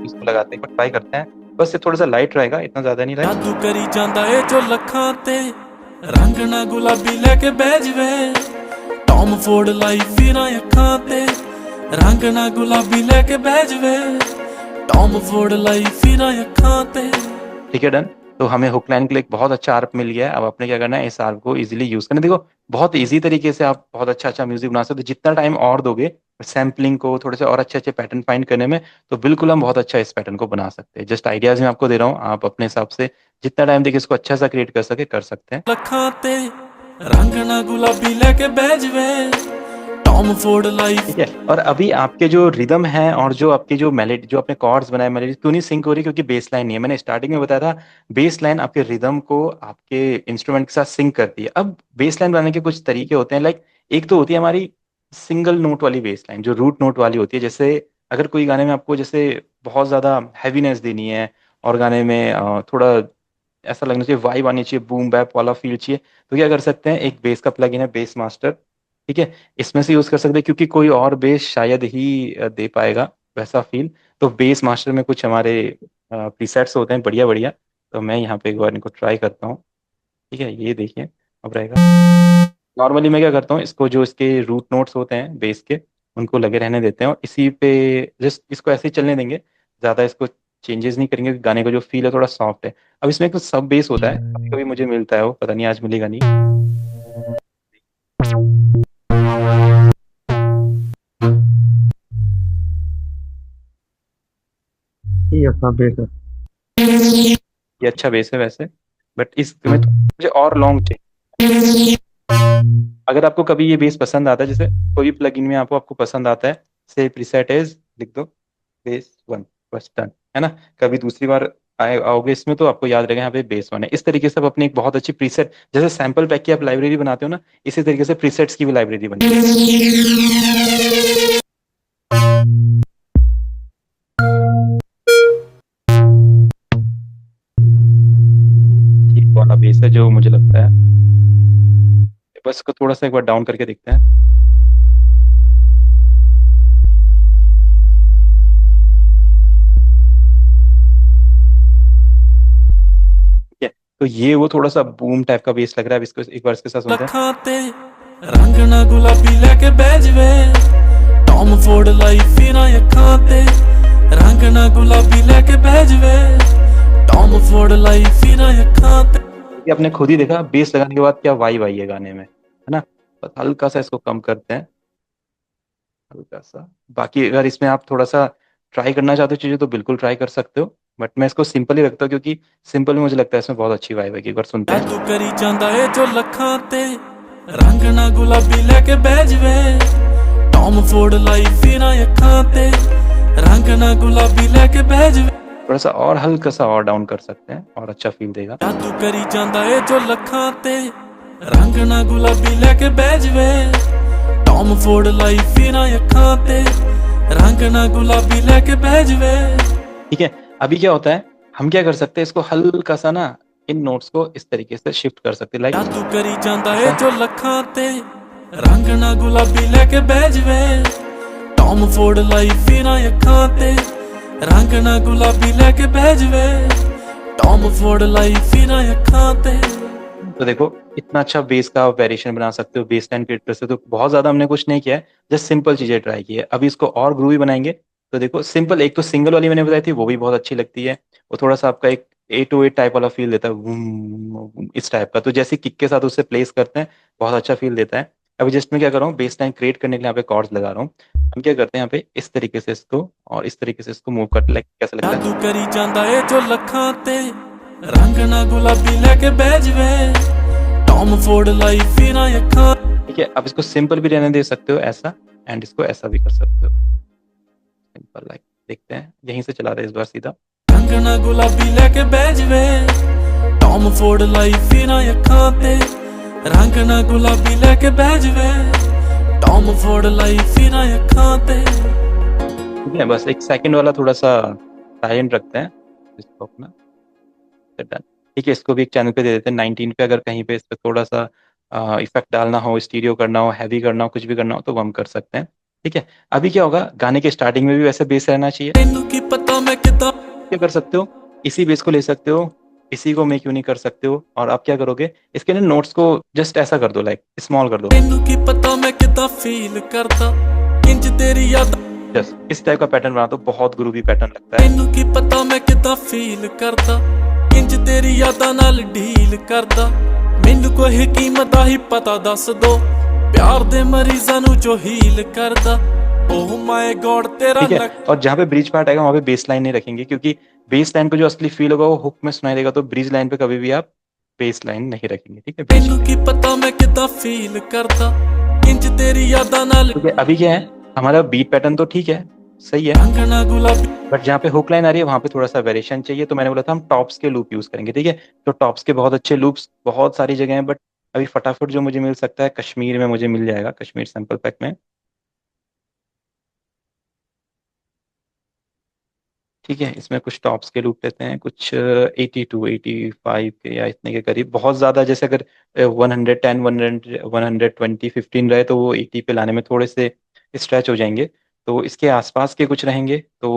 इसको लगाते हैं, ट्राई करते हैं। बस ये थोड़ा सा लाइट रहेगा, इतना ज्यादा नहीं रहेगा। जादू करी ਜਾਂਦਾ ਏ जो ਲੱਖਾਂ ਤੇ रंग ना गुलाबी लेके बह जवे टॉम फोर्ड लाई फिरा अखां ते रंग ना गुलाबी लेके बह जवे टॉम फोर्ड लाई फिरा अखां ते ठीक है, डन। तो हमें हुक लाइन के लिए एक बहुत अच्छा आर्प मिल गया है। अब आपने क्या करना है, इस आर्प को इजीली यूज करना है। देखो, बहुत इजी तरीके से आप बहुत अच्छा अच्छा म्यूजिक बना सकते हो, जितना टाइम और दोगे सैम्पलिंग को, थोड़े से और अच्छे अच्छे पैटर्न फाइंड करने में, तो बिल्कुल हम बहुत अच्छा इस पैटर्न को बना सकते हैं। जस्ट आइडियाज मैं आपको दे रहा हूँ, आप अपने हिसाब से जितना टाइम देके इसको अच्छा सा क्रिएट कर सके कर सकते हैं। ਲੱਖਾਂ ਤੇ रंग ना गुलाबी लेके बह जवे टॉम फोर्ड लाई ठीक है, और अभी आपके जो रिदम है और जो आपके जो मेलेडी, जो आपने कॉर्ड्स बनाए, मेलेडी तो नहीं सिंक हो रही, क्योंकि बेस लाइन नहीं है। मैंने स्टार्टिंग में बताया था बेस लाइन आपके रिदम को आपके इंस्ट्रूमेंट के साथ सिंक करती है। अब बेस लाइन बनाने के कुछ तरीके होते हैं, लाइक एक तो होती है हमारी सिंगल नोट वाली बेस लाइन, जो रूट नोट वाली होती है। जैसे अगर कोई गाने में आपको जैसे बहुत ज्यादा हैवीनेस देनी है, और गाने में थोड़ा ऐसा लगना चाहिए, वाइब आनी चाहिए, बूम बैप वाला फील चाहिए, तो क्या कर सकते हैं, एक बेस का प्लगइन है बेस मास्टर। ठीक है, इसमें से यूज कर सकते हैं, क्योंकि कोई और बेस शायद ही दे पाएगा वैसा फील। तो बेस मास्टर में कुछ हमारे प्रीसेट्स होते हैं बढ़िया बढ़िया, तो मैं यहाँ पे एक बार इनको ट्राई करता हूँ। ठीक है, ये देखिए अब रहेगा। नॉर्मली मैं क्या करता हूँ, इसको जो इसके रूट नोट्स होते हैं बेस के, उनको लगे रहने देते हैं, और इसी पे जस्ट इसको ऐसे ही चलने देंगे, ज़्यादा इसको चेंजेस नहीं करेंगे, क्योंकि गाने का जो फील है थोड़ा सॉफ्ट है। अब इसमें एक सब बेस होता है, कभी कभी मुझे मिलता है, वो पता नहीं आज मिलेगा नहीं। ये अपना बेस है। ये अच्छा बेस है वैसे, बट इसमें तो मुझे और लॉन्ग चाहिए। अगर आपको कभी ये बेस पसंद आता है, जैसे कोई भी प्लगइन में आपको आपको पसंद आता है, से प्रीसेट इज लिख दो बेस 1, बस डन, है ना। कभी दूसरी बार आओगे इसमें तो आपको याद रहेगा यहाँ पे बेस वन है। इस तरीके से आप अपनी एक बहुत अच्छी प्रीसेट, जैसे सैंपल पैक की आप लाइब्रेरी बनाते हो ना, इसी तरीके से प्रीसेट्स की भी लाइब्रेरी बनी। ठीक वाला बेस है जो मुझे लगता है, बस इसको थोड़ा सा एक बार डाउन करके देखते हैं। ठीक है, तो ये वो थोड़ा सा बूम टाइप का बेस लग रहा है। अब इसको एक बार इसके साथ सुनते हैं। ਲੱਖਾਂ ਤੇ ਰੰਗ ਨਾ ਗੁਲਾਬੀ ਲੈ ਕੇ ਬਹਿ ਜਵੇ ਟੌਮ ਫੋਰਡ ਲਾਈ ਫਿਰਾਂ ਅੱਖਾਂ ਤੇ ਰੰਗ ਨਾ ਗੁਲਾਬੀ ਲੈ ਕੇ ਬਹਿ ਜਵੇ ਟੌਮ ਫੋਰਡ ਲਾਈ ਫਿਰਾਂ ਅੱਖਾਂ ਤੇ ये आपने खुद ही देखा बेस लगाने के बाद क्या वाइब आई है गाने में, है ना। बस हल्का सा इसको कम करते हैं, हल्का सा। बाकी अगर इसमें आप थोड़ा सा ट्राई करना चाहते हो चीजें तो बिल्कुल ट्राई कर सकते हो, बट मैं इसको सिंपल ही रखता हूँ क्योंकि सिंपल में मुझे लगता है इसमें बहुत अच्छी वाइब है। एक बार सुनते हैं। ਤੂੰ ਕਰੀ ਜਾਂਦਾ ਏ ਜੋ ਲੱਖਾਂ ਤੇ ਰੰਗ ਨਾ ਗੁਲਾਬੀ ਲੈ ਕੇ ਬਹਿ ਜਵੇ ਟੌਮ ਫੋਰਡ ਲਾਈ ਫਿਰਾਂ ਅੱਖਾਂ ਤੇ ਰੰਗ ਨਾ ਗੁਲਾਬੀ ਲੈ ਕੇ ਬਹਿ ਜਵੇ थोड़ा सा और हल्का सा और डाउन कर सकते हैं और अच्छा फील देगा। ਤੂੰ ਕਰੀ ਜਾਂਦਾ ਏ ਜੋ ਲੱਖਾਂ ਤੇ ਰੰਗ ਨਾ ਗੁਲਾਬੀ ਲੈ ਕੇ ਬਹਿ ਜਵੇ ਟੌਮ ਫੋਰਡ ਲਾਈ ਫਿਰਾਂ ਅੱਖਾਂ ਤੇ ਰੰਗ ਨਾ ਗੁਲਾਬੀ ਲੈ ਕੇ ਬਹਿ ਜਵੇ। ठीक है, अभी क्या होता है, हम क्या कर सकते हैं, इसको हल्का सा ना इन नोट्स को इस तरीके से शिफ्ट कर सकते हैं, लाइक ਤੂੰ ਕਰੀ ਜਾਂਦਾ ਏ ਜੋ ਲੱਖਾਂ ਤੇ ਰੰਗ ਨਾ ਗੁਲਾਬੀ ਲੈ ਕੇ ਬਹਿ ਜਵੇ ਟੌਮ ਫੋਰਡ ਲਾਈ ਫਿਰਾਂ ਅੱਖਾਂ ਤੇ ਰੰਗ ਨਾ ਗੁਲਾਬੀ ਲੈ ਕੇ ਬਹਿ ਜਵੇ ਟੌਮ ਫੋਰਡ ਲਾਈ ਫਿਰਾਂ ਅੱਖਾਂ ਤੇ। तो देखो इतना अच्छा बेस का वेरिएशन बना सकते हो, बेस लाइन क्रिएट कर सकते हो। बहुत ज्यादा हमने कुछ नहीं किया है, जस्ट सिंपल चीजें ट्राई की है। अभी इसको और ग्रूवी बनाएंगे। तो देखो सिंपल, एक तो सिंगल वाली मैंने बताई थी वो भी बहुत अच्छी लगती है, वो थोड़ा सा आपका एक 808 टाइप वाला फील देता है, वूम, इस टाइप का। तो जैसे किक के साथ उससे प्लेस करते हैं बहुत अच्छा फील देता है। अभी जस्ट मैं क्या कर रहा हूँ, बेस लाइन क्रिएट करने के लिए यहाँ पे कॉर्ड्स लगा रहा हूँ। हम क्या करते हैं यहाँ पे इस तरीके से इसको और इस तरीके से इसको मूव करते, लाइक कैसा लगता है। ਤੂੰ ਕਰੀ ਜਾਂਦਾ ਏ ਜੋ ਲੱਖਾਂ ਤੇ ਰੰਗ ਨਾ ਗੁਲਾਬੀ ਲੈ ਕੇ ਬਹਿ ਜਵੇ ਟੌਮ ਫੋਰਡ ਲਾਈ ਫਿਰਾਂ ਅੱਖਾਂ। ठीक है, अब इसको सिंपल भी रहने दे सकते हो ऐसा, एंड इसको ऐसा भी कर सकते हो सिंपल, लाइक देखते हैं। यहीं से चला रहे इस बार सीधा। ਰੰਗ ਨਾ ਗੁਲਾਬੀ ਲੈ ਕੇ ਬਹਿ ਜਵੇ ਟੌਮ ਫੋਰਡ ਲਾਈ ਫਿਰਾਂ ਅੱਖਾਂ ਤੇ ਰੰਗ ਨਾ ਗੁਲਾਬੀ ਲੈ ਕੇ ਬਹਿ ਜਵੇ ਟੌਮ ਫੋਰਡ ਲਾਈ ਫਿਰਾਂ ਅੱਖਾਂ ਤੇ। ठीक है, बस एक सेकंड वाला थोड़ा सा साइलेंट रखते हैं इसको अपना, डन। ठीक है, इसको भी एक चैनल पे दे देते हैं 19 पे। अगर कहीं पे इस पे थोड़ा सा इफेक्ट डालना हो, स्टीरियो करना हो, हैवी करना हो, कुछ भी करना हो तो वो हम कर सकते हैं। ठीक है, अभी क्या होगा, गाने के स्टार्टिंग में भी वैसे बेस रहना चाहिए। ਤੈਨੂੰ ਕੀ ਪਤਾ ਮੈਂ ਕਿਦਾਂ क्या कर सकते हो, इसी बेस को ले सकते हो, इसी को मेक यूनिक कर सकते हो। और आप क्या करोगे, इसके ना नोट्स को जस्ट ऐसा कर दो, लाइक स्मॉल कर दो, ਤੈਨੂੰ ਕੀ ਪਤਾ ਮੈਂ ਕਿਦਾਂ ਫੀਲ ਕਰਦਾ ਇੰਜ ਤੇਰੀ ਯਾਦ जस्ट इस टाइप का पैटर्न बना दो, बहुत ग्रूवी पैटर्न लगता है। ਤੈਨੂੰ ਕੀ ਪਤਾ ਮੈਂ ਕਿਦਾਂ ਫੀਲ ਕਰਦਾ ਇੰਜ ਤੇਰੀ ਯਾਦਾਂ ਨਾਲ ਡੀਲ ਕਰਦਾ ਮੈਨੂੰ ਕੋਈ ਹਕੀਮਤ ਦਾ ਹੀ ਪਤਾ ਦੱਸ ਦੋ ਪਿਆਰ ਦੇ ਮਰੀਜ਼ਾਂ ਨੂੰ ਜੋ ਹੀਲ ਕਰਦਾ ਓਹ ਮਾय गॉड तेरा ठीक है, और जहाँ पे ब्रिज पार्ट आएगा वहाँ पे बेस लाइन नहीं रखेंगे, क्योंकि बेस लाइन को जो असली फील होगा वो हुक में सुनाई देगा। तो ब्रिज लाइन पे कभी भी आप बेस लाइन नहीं रखेंगे। ठीक है, ਤੈਨੂੰ ਕੀ ਪਤਾ ਮੈਂ ਕਿਦਾਂ ਫੀਲ ਕਰਦਾ ਇੰਜ ਤੇਰੀ ਯਾਦਾਂ ਨਾਲ ठीक है। अभी क्या है, हमारा बीट पैटर्न तो ठीक है, सही है, ਰੰਗ ਨਾ ਗੁਲਾਬੀ बट जहाँ पे हुक लाइन आ रही है वहाँ पे थोड़ा सा वेरिएशन चाहिए। तो मैंने बोला था हम टॉप्स के लूप यूज करेंगे। ठीक है, तो टॉप्स के बहुत अच्छे लूप्स बहुत सारी जगह हैं, बट अभी फटाफट जो मुझे मिल सकता है कश्मीर में मुझे मिल जाएगा, कश्मीर सैंपल पैक में। ठीक है, इसमें कुछ टॉप्स के लूप लेते हैं, कुछ 82 85 के या इतने के करीब। बहुत ज़्यादा जैसे अगर 110 120 15 रहे तो वो 80 पे लाने में थोड़े से स्ट्रेच हो जाएंगे। तो इसके आसपास के कुछ रहेंगे, तो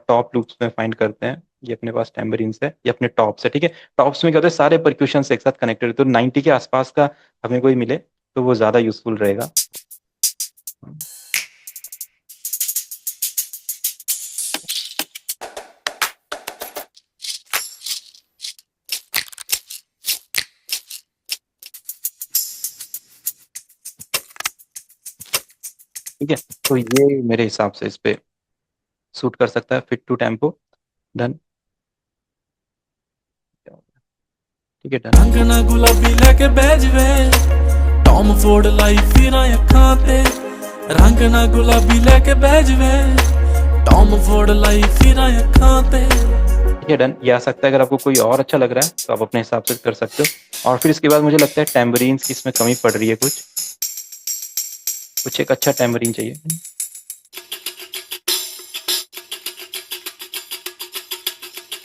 टॉप लूप्स में फाइंड करते हैं। ये अपने पास टैम्बरीन है, ये अपने टॉप्स है। ठीक है, टॉप्स में क्या होता है, सारे परक्यूशन एक साथ कनेक्टेड। तो 90 के आसपास का हमें कोई मिले तो वो ज़्यादा यूजफुल रहेगा। ठीक है, तो ये मेरे हिसाब से इस पे सूट कर सकता है, फिट टू टेम्पो। डन, ठीक है, डन। ਰੰਗ ਨਾ ਗੁਲਾਬੀ ਲੈ ਕੇ ਬਹਿ ਜਵੇ ਟੌਮ ਫੋਰਡ ਲਾਈ ਫਿਰਾਂ ਅੱਖਾਂ ਤੇ ਰੰਗ ਨਾ ਗੁਲਾਬੀ ਲੈ ਕੇ ਬਹਿ ਜਵੇ ਟੌਮ ਫੋਰਡ ਲਾਈ ਫਿਰਾਂ ਅੱਖਾਂ ਤੇ ठीक है, डन। ये आ सकता है। अगर आपको कोई और अच्छा लग रहा है तो आप अपने हिसाब से कर सकते हो। और फिर इसके बाद मुझे लगता है टैम्बरीन्स की इसमें कमी पड़ रही है, कुछ एक अच्छा टैम्बरीन चाहिए।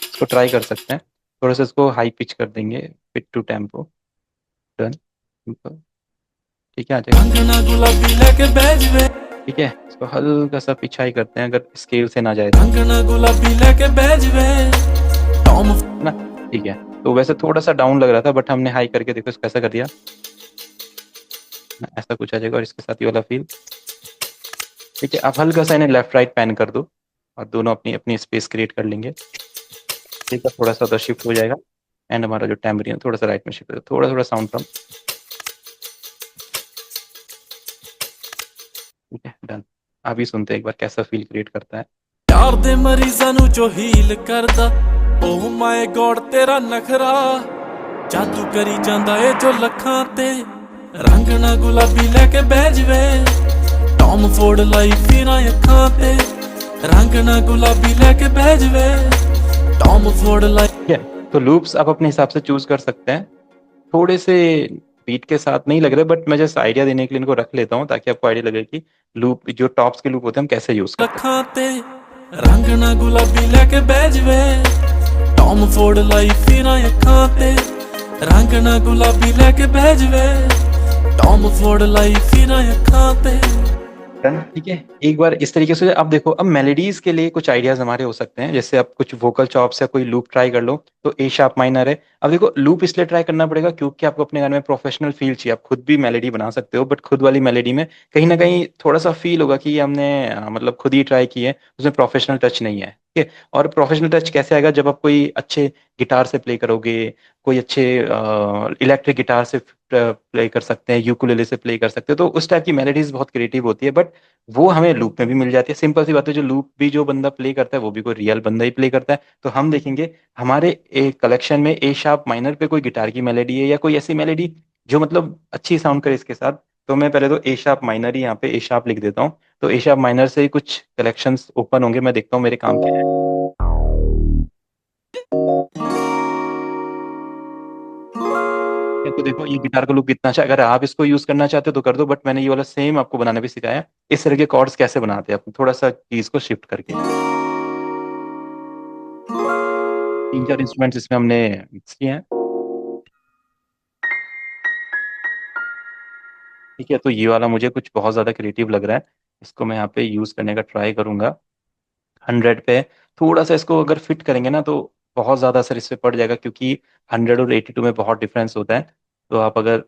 इसको ट्राई कर सकते हैं, थोड़ा सा इसको हाई पिच कर देंगे, फिट टू टेम्पो। डन, ठीक है, आ जाएगा। ਰੰਗ ਨਾ ਗੁਲਾਬੀ ਲੈ ਕੇ ਬਹਿ ਜਵੇ ठीक है, इसको हल्का सा पिच हाई करते हैं, अगर स्केल से ना जाए तो, ਰੰਗ ਨਾ ਗੁਲਾਬੀ ਲੈ ਕੇ ਬਹਿ ਜਵੇ ਟੌਮ है ना। ठीक है, तो वैसे थोड़ा सा डाउन लग रहा था, बट हमने हाई करके देखो इसको कैसा कर दिया ना, ऐसा कुछ आ जाएगा। और इसके साथ ये वाला फील। ठीक है, आप हल्का सा इन्हें लेफ्ट राइट पैन कर दो और दोनों अपनी अपनी स्पेस क्रिएट कर लेंगे। ठीक है, थोड़ा सा उधर शिफ्ट हो जाएगा एंड हमारा जो टैम्बरीन थोड़ा सा राइट में शिफ्ट हो जाएगा, थोड़ा थोड़ा साउंड कम। ठीक है, डन। अभी सुनते हैं एक बार कैसा फील क्रिएट करता है। ਪਿਆਰ ਦੇ ਮਰੀਜ਼ਾਂ ਨੂੰ ਜੋ ਹੀਲ ਕਰਦਾ ਓਹ ਮਾਈ ਗੋਡ ਤੇਰਾ ਨਖਰਾ ਜਾਦੂ ਕਰੀ ਜਾਂਦਾ ਏ ਜੋ ਲੱਖਾਂ ਤੇ ਰੰਗ ਨਾ ਗੁਲਾਬੀ ਲੈ ਕੇ ਬਹਿ ਜਵੇ ਟੌਮ ਫੋਰਡ ਲਾਈ ਫਿਰਾਂ ਅੱਖਾਂ ਤੇ ਰੰਗ ਨਾ ਗੁਲਾਬੀ ਲੈ ਕੇ ਬਹਿ ਜਵੇ ਟੌਮ ਫੋਰਡ ਲਾਈ। ठीक है, तो लूप्स आप अपने हिसाब से चूज कर सकते हैं। थोड़े से बीट के साथ नहीं लग रहे, बट मैं जस्ट आइडिया देने के लिए इनको रख लेता हूँ ताकि आपको आइडिया लगे कि लूप जो टॉप्स के लूप होते हैं हम कैसे यूज करते ਲੱਖਾਂ ਤੇ ਰੰਗ ਨਾ ਗੁਲਾਬੀ ਲੈ ਕੇ ਬਹਿ ਜਵੇ ਟੌਮ ਫੋਰਡ ਲਾਈ ਫਿਰਾਂ ਅੱਖਾਂ ਤੇ ਰੰਗ ਨਾ ਗੁਲਾਬੀ ਲੈ ਕੇ ਬਹਿ ਜਵੇ ਟੌਮ ਫੋਰਡ ਲਾਈ ਫਿਰਾਂ ਅੱਖਾਂ ਤੇ। हैं। ठीक है, एक बार इस तरीके से आप देखो। अब मेलोडीज के लिए कुछ आइडियाज हमारे हो सकते हैं, जैसे आप कुछ वोकल चॉप्स या कोई लूप ट्राई कर लो। तो ए शार्प माइनर है। अब देखो, लूप इसलिए ट्राई करना पड़ेगा क्योंकि आपको अपने गाने में प्रोफेशनल फील चाहिए। आप खुद भी मेलोडी बना सकते हो, बट खुद वाली मेलोडी में कहीं ना कहीं थोड़ा सा फील होगा कि ये हमने मतलब खुद ही ट्राई की है, उसमें प्रोफेशनल टच नहीं है। ठीक है, और प्रोफेशनल टच कैसे आएगा? जब आप कोई अच्छे गिटार से प्ले करोगे, कोई अच्छे इलेक्ट्रिक गिटार से प्ले कर सकते हैं, यूकुलेले से प्ले कर सकते हैं, तो उस टाइप की मेलोडीज बहुत क्रिएटिव होती है। बट वो हमें लूप में भी मिल जाती है। सिंपल सी बात है, जो लूप भी जो बंदा प्ले करता है वो भी कोई रियल बंदा ही प्ले करता है। तो हम देखेंगे हमारे एक कलेक्शन में ए शार्प माइनर पे कोई गिटार की मेलोडी है या कोई ऐसी मेलोडी जो मतलब अच्छी साउंड करे इसके साथ। तो मैं पहले तो ए शार्प माइनर ही यहाँ पे ए शार्प लिख देता हूँ। तो ए शार्प माइनर से ही कुछ कलेक्शंस ओपन होंगे, मैं देखता हूँ मेरे काम के हैं। तो देखो ये गिटार का लूप कितना अच्छा है। अगर आप इसको यूज करना चाहते हो तो कर दो, बट मैंने ये वाला सेम आपको बनाना भी सिखाया है। इस तरह के कॉर्ड्स कैसे बनाते हैं, आप थोड़ा सा कीज को शिफ्ट करके। 3-4 इंस्ट्रूमेंट्स इसमें हमने मिक्स किए हैं। ठीक है, तो ये वाला मुझे कुछ बहुत ज्यादा क्रिएटिव लग रहा है, इसको मैं यहाँ पे यूज करने का ट्राई करूंगा। 100 पे थोड़ा सा इसको अगर फिट करेंगे ना तो बहुत ज्यादा असर इस पे पड़ जाएगा, क्योंकि 100 और 82 में बहुत डिफरेंस होता है। तो आप अगर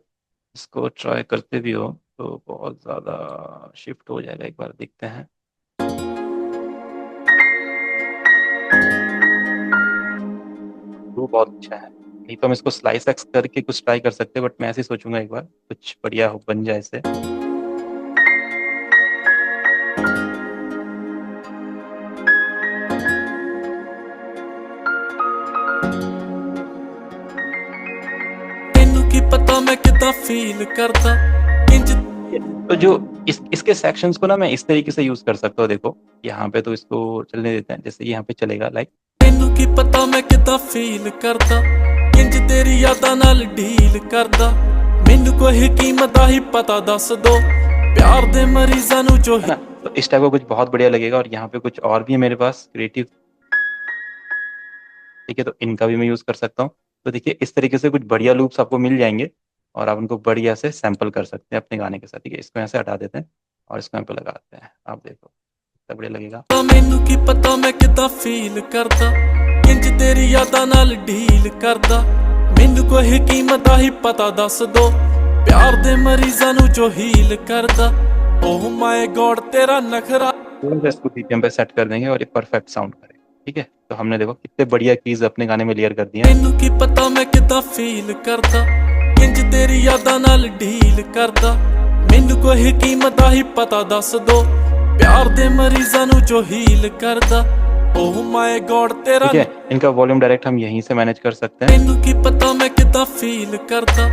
इसको ट्राई करते भी हो तो बहुत ज्यादा शिफ्ट हो जाएगा। एक बार देखते हैं। वो बहुत अच्छा है। नहीं तो हम इसको स्लाइस एक्स करके कुछ ट्राई कर सकते हैं, बट मैं ऐसे ही सोचूंगा एक बार कुछ बढ़िया हो बन जाए इसे। ਤੈਨੂੰ ਕੀ ਪਤਾ ਮੈਂ ਕਿਦਾਂ ਫੀਲ ਕਰਦਾ ਇੰਜ तो जो इसके सेक्शंस को ना मैं इस तरीके से यूज कर सकता हूँ। देखो यहाँ पे तो इसको चलने देते हैं, जैसे यहाँ पे चलेगा लाइक। ਤੈਨੂੰ ਕੀ ਪਤਾ ਮੈਂ ਕਿਦਾਂ ਫੀਲ ਕਰਦਾ ਇੰਜ ਤੇਰੀ ਯਾਦਾਂ ਨਾਲ ਡੀਲ ਕਰਦਾ ਮੈਨੂੰ ਕੋਈ ਕੀਮਤ ਦਾ ਹੀ ਪਤਾ ਦੱਸ ਦੋ ਪਿਆਰ ਦੇ ਮਰੀਜ਼ਾਂ ਨੂੰ ਜੋ है ना। तो इस टाइप का कुछ बहुत बढ़िया लगेगा। और यहाँ पे कुछ और भी है मेरे पास क्रिएटिव। ठीक है, तो इनका भी मैं यूज कर सकता हूँ। तो देखिए इस तरीके से कुछ बढ़िया लूप्स आपको मिल जाएंगे और आप उनको बढ़िया से सैंपल कर सकते हैं अपने गाने के साथ। ठीक है, इसको यहाँ से हटा देते हैं और इसको यहाँ पे लगाते हैं। आप देखो कितना बढ़िया लगेगा। ਮੈਨੂੰ ਕੀ ਪਤਾ ਮੈਂ ਕਿਦਾਂ ਫੀਲ ਕਰਦਾ ਇੰਜ ਤੇਰੀ ਯਾਦਾਂ ਨਾਲ ਡੀਲ ਕਰਦਾ ਮੈਨੂੰ ਕੋਈ ਕੀਮਤ ਦਾ ਹੀ ਪਤਾ ਦੱਸ ਦੋ ਪਿਆਰ ਦੇ ਮਰੀਜ਼ਾਂ ਨੂੰ ਜੋ ਹੀਲ ਕਰਦਾ ਓਹ ਮਾਈ ਗॉड तेरा नखरा। इसको BPM पे सेट कर देंगे और ये परफेक्ट साउंड करे। ठीक है, तो हमने देखो कितने बढ़िया कीज अपने गाने में लेयर कर दिए हैं। ਮੈਨੂੰ ਕੀ ਪਤਾ ਮੈਂ ਕਿਦਾਂ ਫੀਲ ਕਰਦਾ ਇੰਜ ਤੇਰੀ ਯਾਦਾਂ ਨਾਲ ਡੀਲ ਕਰਦਾ ਮੈਨੂੰ ਕੋਈ ਕੀਮਤ ਦਾ ਹੀ ਪਤਾ ਦੱਸ ਦੋ ਪਿਆਰ ਦੇ ਮਰੀਜ਼ਾਂ ਨੂੰ ਜੋ ਹੀਲ ਕਰਦਾ ਓਹ ਮਾਈ गॉड तेरा। ठीक है, इनका वॉल्यूम डायरेक्ट हम यहीं से मैनेज कर सकते हैं। ਮੈਨੂੰ ਕੀ ਪਤਾ ਮੈਂ ਕਿਦਾਂ ਫੀਲ ਕਰਦਾ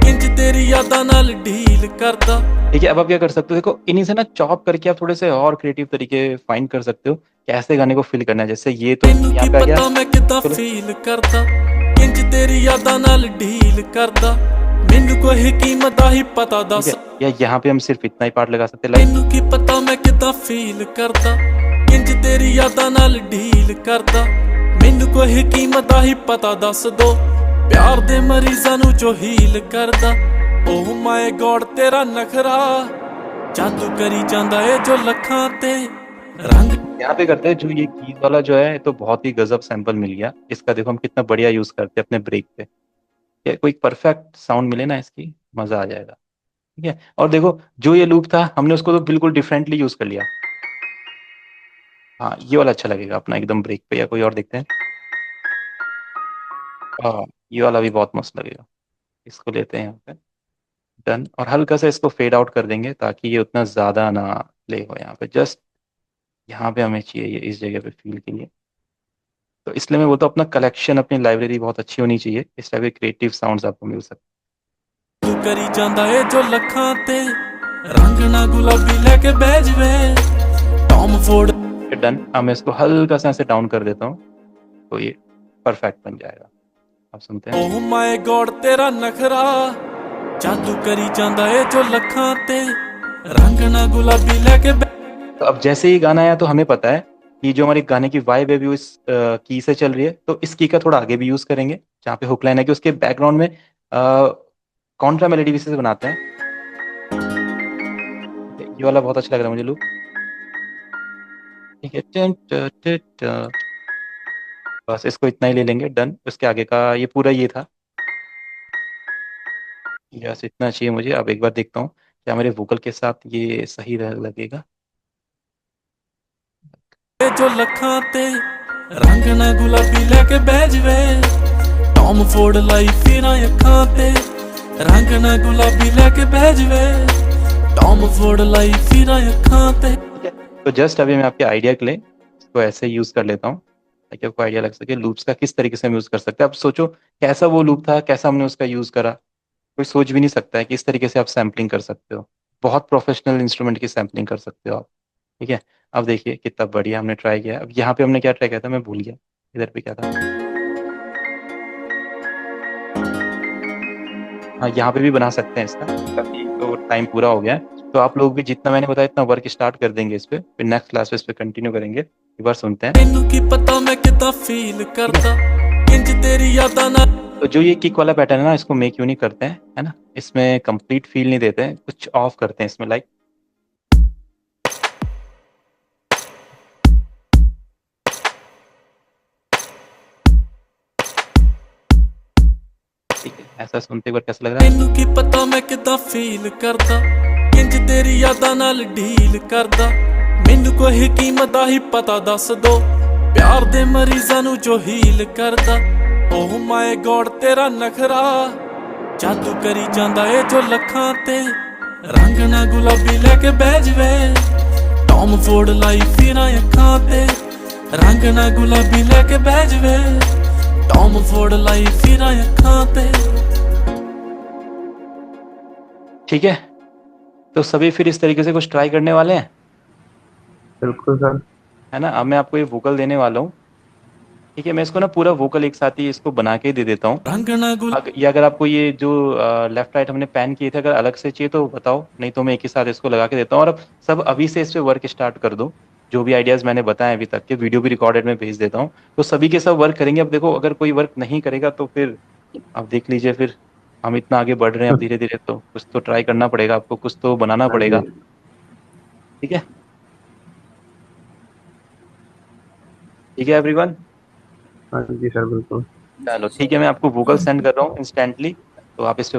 ਇੰਜ तेरी यादां नाल डील करदा। ठीक है, अब आप क्या कर सकते हो, देखो इन्हीं से ना चॉप करके आप थोड़े से और क्रिएटिव तरीके फाइंड कर सकते हो कैसे गाने को फिल करना है। जैसे ये तो मैनू यहाँ की पे आ गया, पता मैं किदां चलो फील करदा, इंज तेरी यादां नाल डील करदा, मैनू कोई हकीमत दा ही पता ठीक दस। है। या यहाँ पे हम सिर्फ इतना ही पार्ट लगा सकते हैं, लाइक मैनू की पता मैं किदां फील करदा, इंज तेरी यादां नाल डील करदा, मैनू कोई हकीमत दा ही पता दस दो, प्यार दे मरीਜ਼ਾਂ ਨੂੰ ਜੋ ਹੀਲ ਕਰਦਾ। ओह माय गॉड तेरा नखरा जादू करी ਜਾਂਦਾ ਏ जो ਲੱਖਾਂ ਤੇ रंग। यहाँ पे करते हैं जो ये कीज वाला जो है तो बहुत ही गजब सैंपल मिल गया इसका। देखो हम कितना बढ़िया यूज करते हैं अपने ब्रेक पे, ये कोई परफेक्ट साउंड मिले ना इसकी, मजा आ जाएगा। ठीक है, और देखो जो ये लूप था हमने उसको तो बिल्कुल डिफरेंटली यूज कर लिया। हाँ ये वाला अच्छा लगेगा अपना एकदम ब्रेक पे, या कोई और देखते हैं। हाँ ये वाला भी बहुत मस्त लगेगा, इसको लेते हैं यहाँ पे। डन, और हल्का सा इसको फेड आउट कर देंगे ताकि ये उतना ज्यादा ना प्ले हो। यहाँ पे जस्ट यहाँ पे हमें चाहिए ये इस जगह पे फील के लिए, तो इसलिए मैं बोलता हूँ अपना कलेक्शन अपनी लाइब्रेरी बहुत अच्छी होनी चाहिए, इस टाइप के क्रिएटिव साउंड्स आपको मिल सकते तू करी ਜਾਂਦਾ ਏ जो ਲੱਖਾਂ ਤੇ रंग ना गुलाबी लेके बह जवे टॉम फोर्ड। हैं। डन, अब मैं इसको हल्का सा ऐसे डाउन कर देता हूँ तो ये परफेक्ट बन जाएगा। आप सुनते हैं, ओह माय गॉड तेरा नखरा जादू करी ਜਾਂਦਾ ਏ जो ਲੱਖਾਂ ਤੇ रंग ना गुलाबी लेके तो अब जैसे ही गाना आया तो हमें पता है कि जो हमारी गाने की वाइब है भी इस की से चल रही है, तो इस की का थोड़ा आगे भी यूज करेंगे जहाँ पे हुक लाइन है कि उसके बैकग्राउंड में कॉन्ट्रा मेलोडी भी से बनाते हैं। ये वाला बहुत अच्छा लग रहा है मुझे लूप। ठीक है, टन, ट, ट, ट। बस इसको इतना ही ले लेंगे। डन, उसके आगे का ये पूरा ये था, बस इतना चाहिए मुझे। अब एक बार देखता हूँ क्या मेरे वोकल के साथ ये सही लगेगा। जो ਲੱਖਾਂ ਤੇ रंग ना गुलाबी लेके बह जवे टॉम फोर्ड लाई फिरां ਅੱਖਾਂ ਤੇ रंग ना गुलाबी लेके बह जवे टॉम फोर्ड लाई फिरां ਅੱਖਾਂ ते। ठीक है, तो जस्ट अभी मैं आपके आइडिया के लिए इसको ऐसे यूज कर लेता हूँ ताकि आपको आइडिया लग सके लूप्स का किस तरीके से हम यूज कर सकते हैं। अब सोचो कैसा वो लूप था, कैसा हमने उसका यूज करा, कोई सोच भी नहीं सकता है कि इस तरीके से आप सैम्पलिंग कर सकते हो। बहुत प्रोफेशनल इंस्ट्रूमेंट की सैम्पलिंग कर सकते हो आप। ठीक है, अब देखिए कितना बढ़िया हमने ट्राई किया। अब यहाँ पे हमने क्या ट्राई किया था मैं भूल गया, इधर पे क्या था। हाँ यहाँ पे भी बना सकते हैं इसका, काफी तो टाइम पूरा हो गया है तो आप लोग भी जितना मैंने बताया इतना वर्क स्टार्ट कर देंगे इस पे, फिर नेक्स्ट क्लास पे इस पे कंटिन्यू करेंगे। एक बार सुनते हैं। मैनू की पता मैं किदां फील करदा इंज तेरी यादां नाल। तो जो ये किक वाला पैटर्न है ना इसको मेक यू नहीं करते हैं, है ना, इसमें कंप्लीट फील नहीं देते हैं, कुछ ऑफ करते हैं इसमें, लाइक ठीक है, ऐसा सुनते एक बार कैसा लग रहा है। मैनू की पता मैं किदां फील करदा इंज तेरी यादां नाल डील करदा, मैनू कोई हकीमत दा ही पता दस दो, प्यार दे मरीਜ਼ਾਂ ਨੂੰ जो ਹੀਲ ਕਰਦਾ। ओह माय गॉड तेरा नखरा जादू करी ਜਾਂਦਾ ਏ जो ਲੱਖਾਂ ਤੇ रंग ना गुलाबी लेके बह जवे टॉम फोर्ड लाई फिरां ਅੱਖਾਂ ਤੇ रंग ना गुलाबी लेके बह जवे टॉम फोर्ड लाई फिरां ਅੱਖਾਂ ਤੇ। ठीक है, तो सभी फिर इस तरीके से कुछ ट्राई करने वाले हैं, बिल्कुल सर। है ना। अब मैं आपको ये वोकल देने वाला हूँ। ठीक है, मैं इसको ना पूरा वोकल एक साथ ही इसको बना के दे देता हूँ। रंग ना ये अगर आपको ये जो लेफ्ट राइट हमने पैन किए थे अगर अलग से चाहिए तो बताओ, नहीं तो मैं एक ही साथ इसको लगा के देता हूँ। और अब सब अभी से इस पे वर्क स्टार्ट कर दो, जो भी आइडियाज मैंने बताए अभी तक के वीडियो भी रिकॉर्डेड में भेज देता हूँ, तो सभी के सब वर्क करेंगे। अब देखो अगर कोई वर्क नहीं करेगा तो फिर आप देख लीजिए, फिर हम इतना आगे बढ़ रहे हैं अब धीरे धीरे, तो कुछ तो ट्राई करना पड़ेगा आपको, कुछ तो बनाना हाँ पड़ेगा। जी। ठीक है, ठीक है एवरीवन। हाँ जी सर बिल्कुल। चलो ठीक है, मैं आपको गूगल सेंड कर रहा हूँ इंस्टेंटली, तो आप इस पे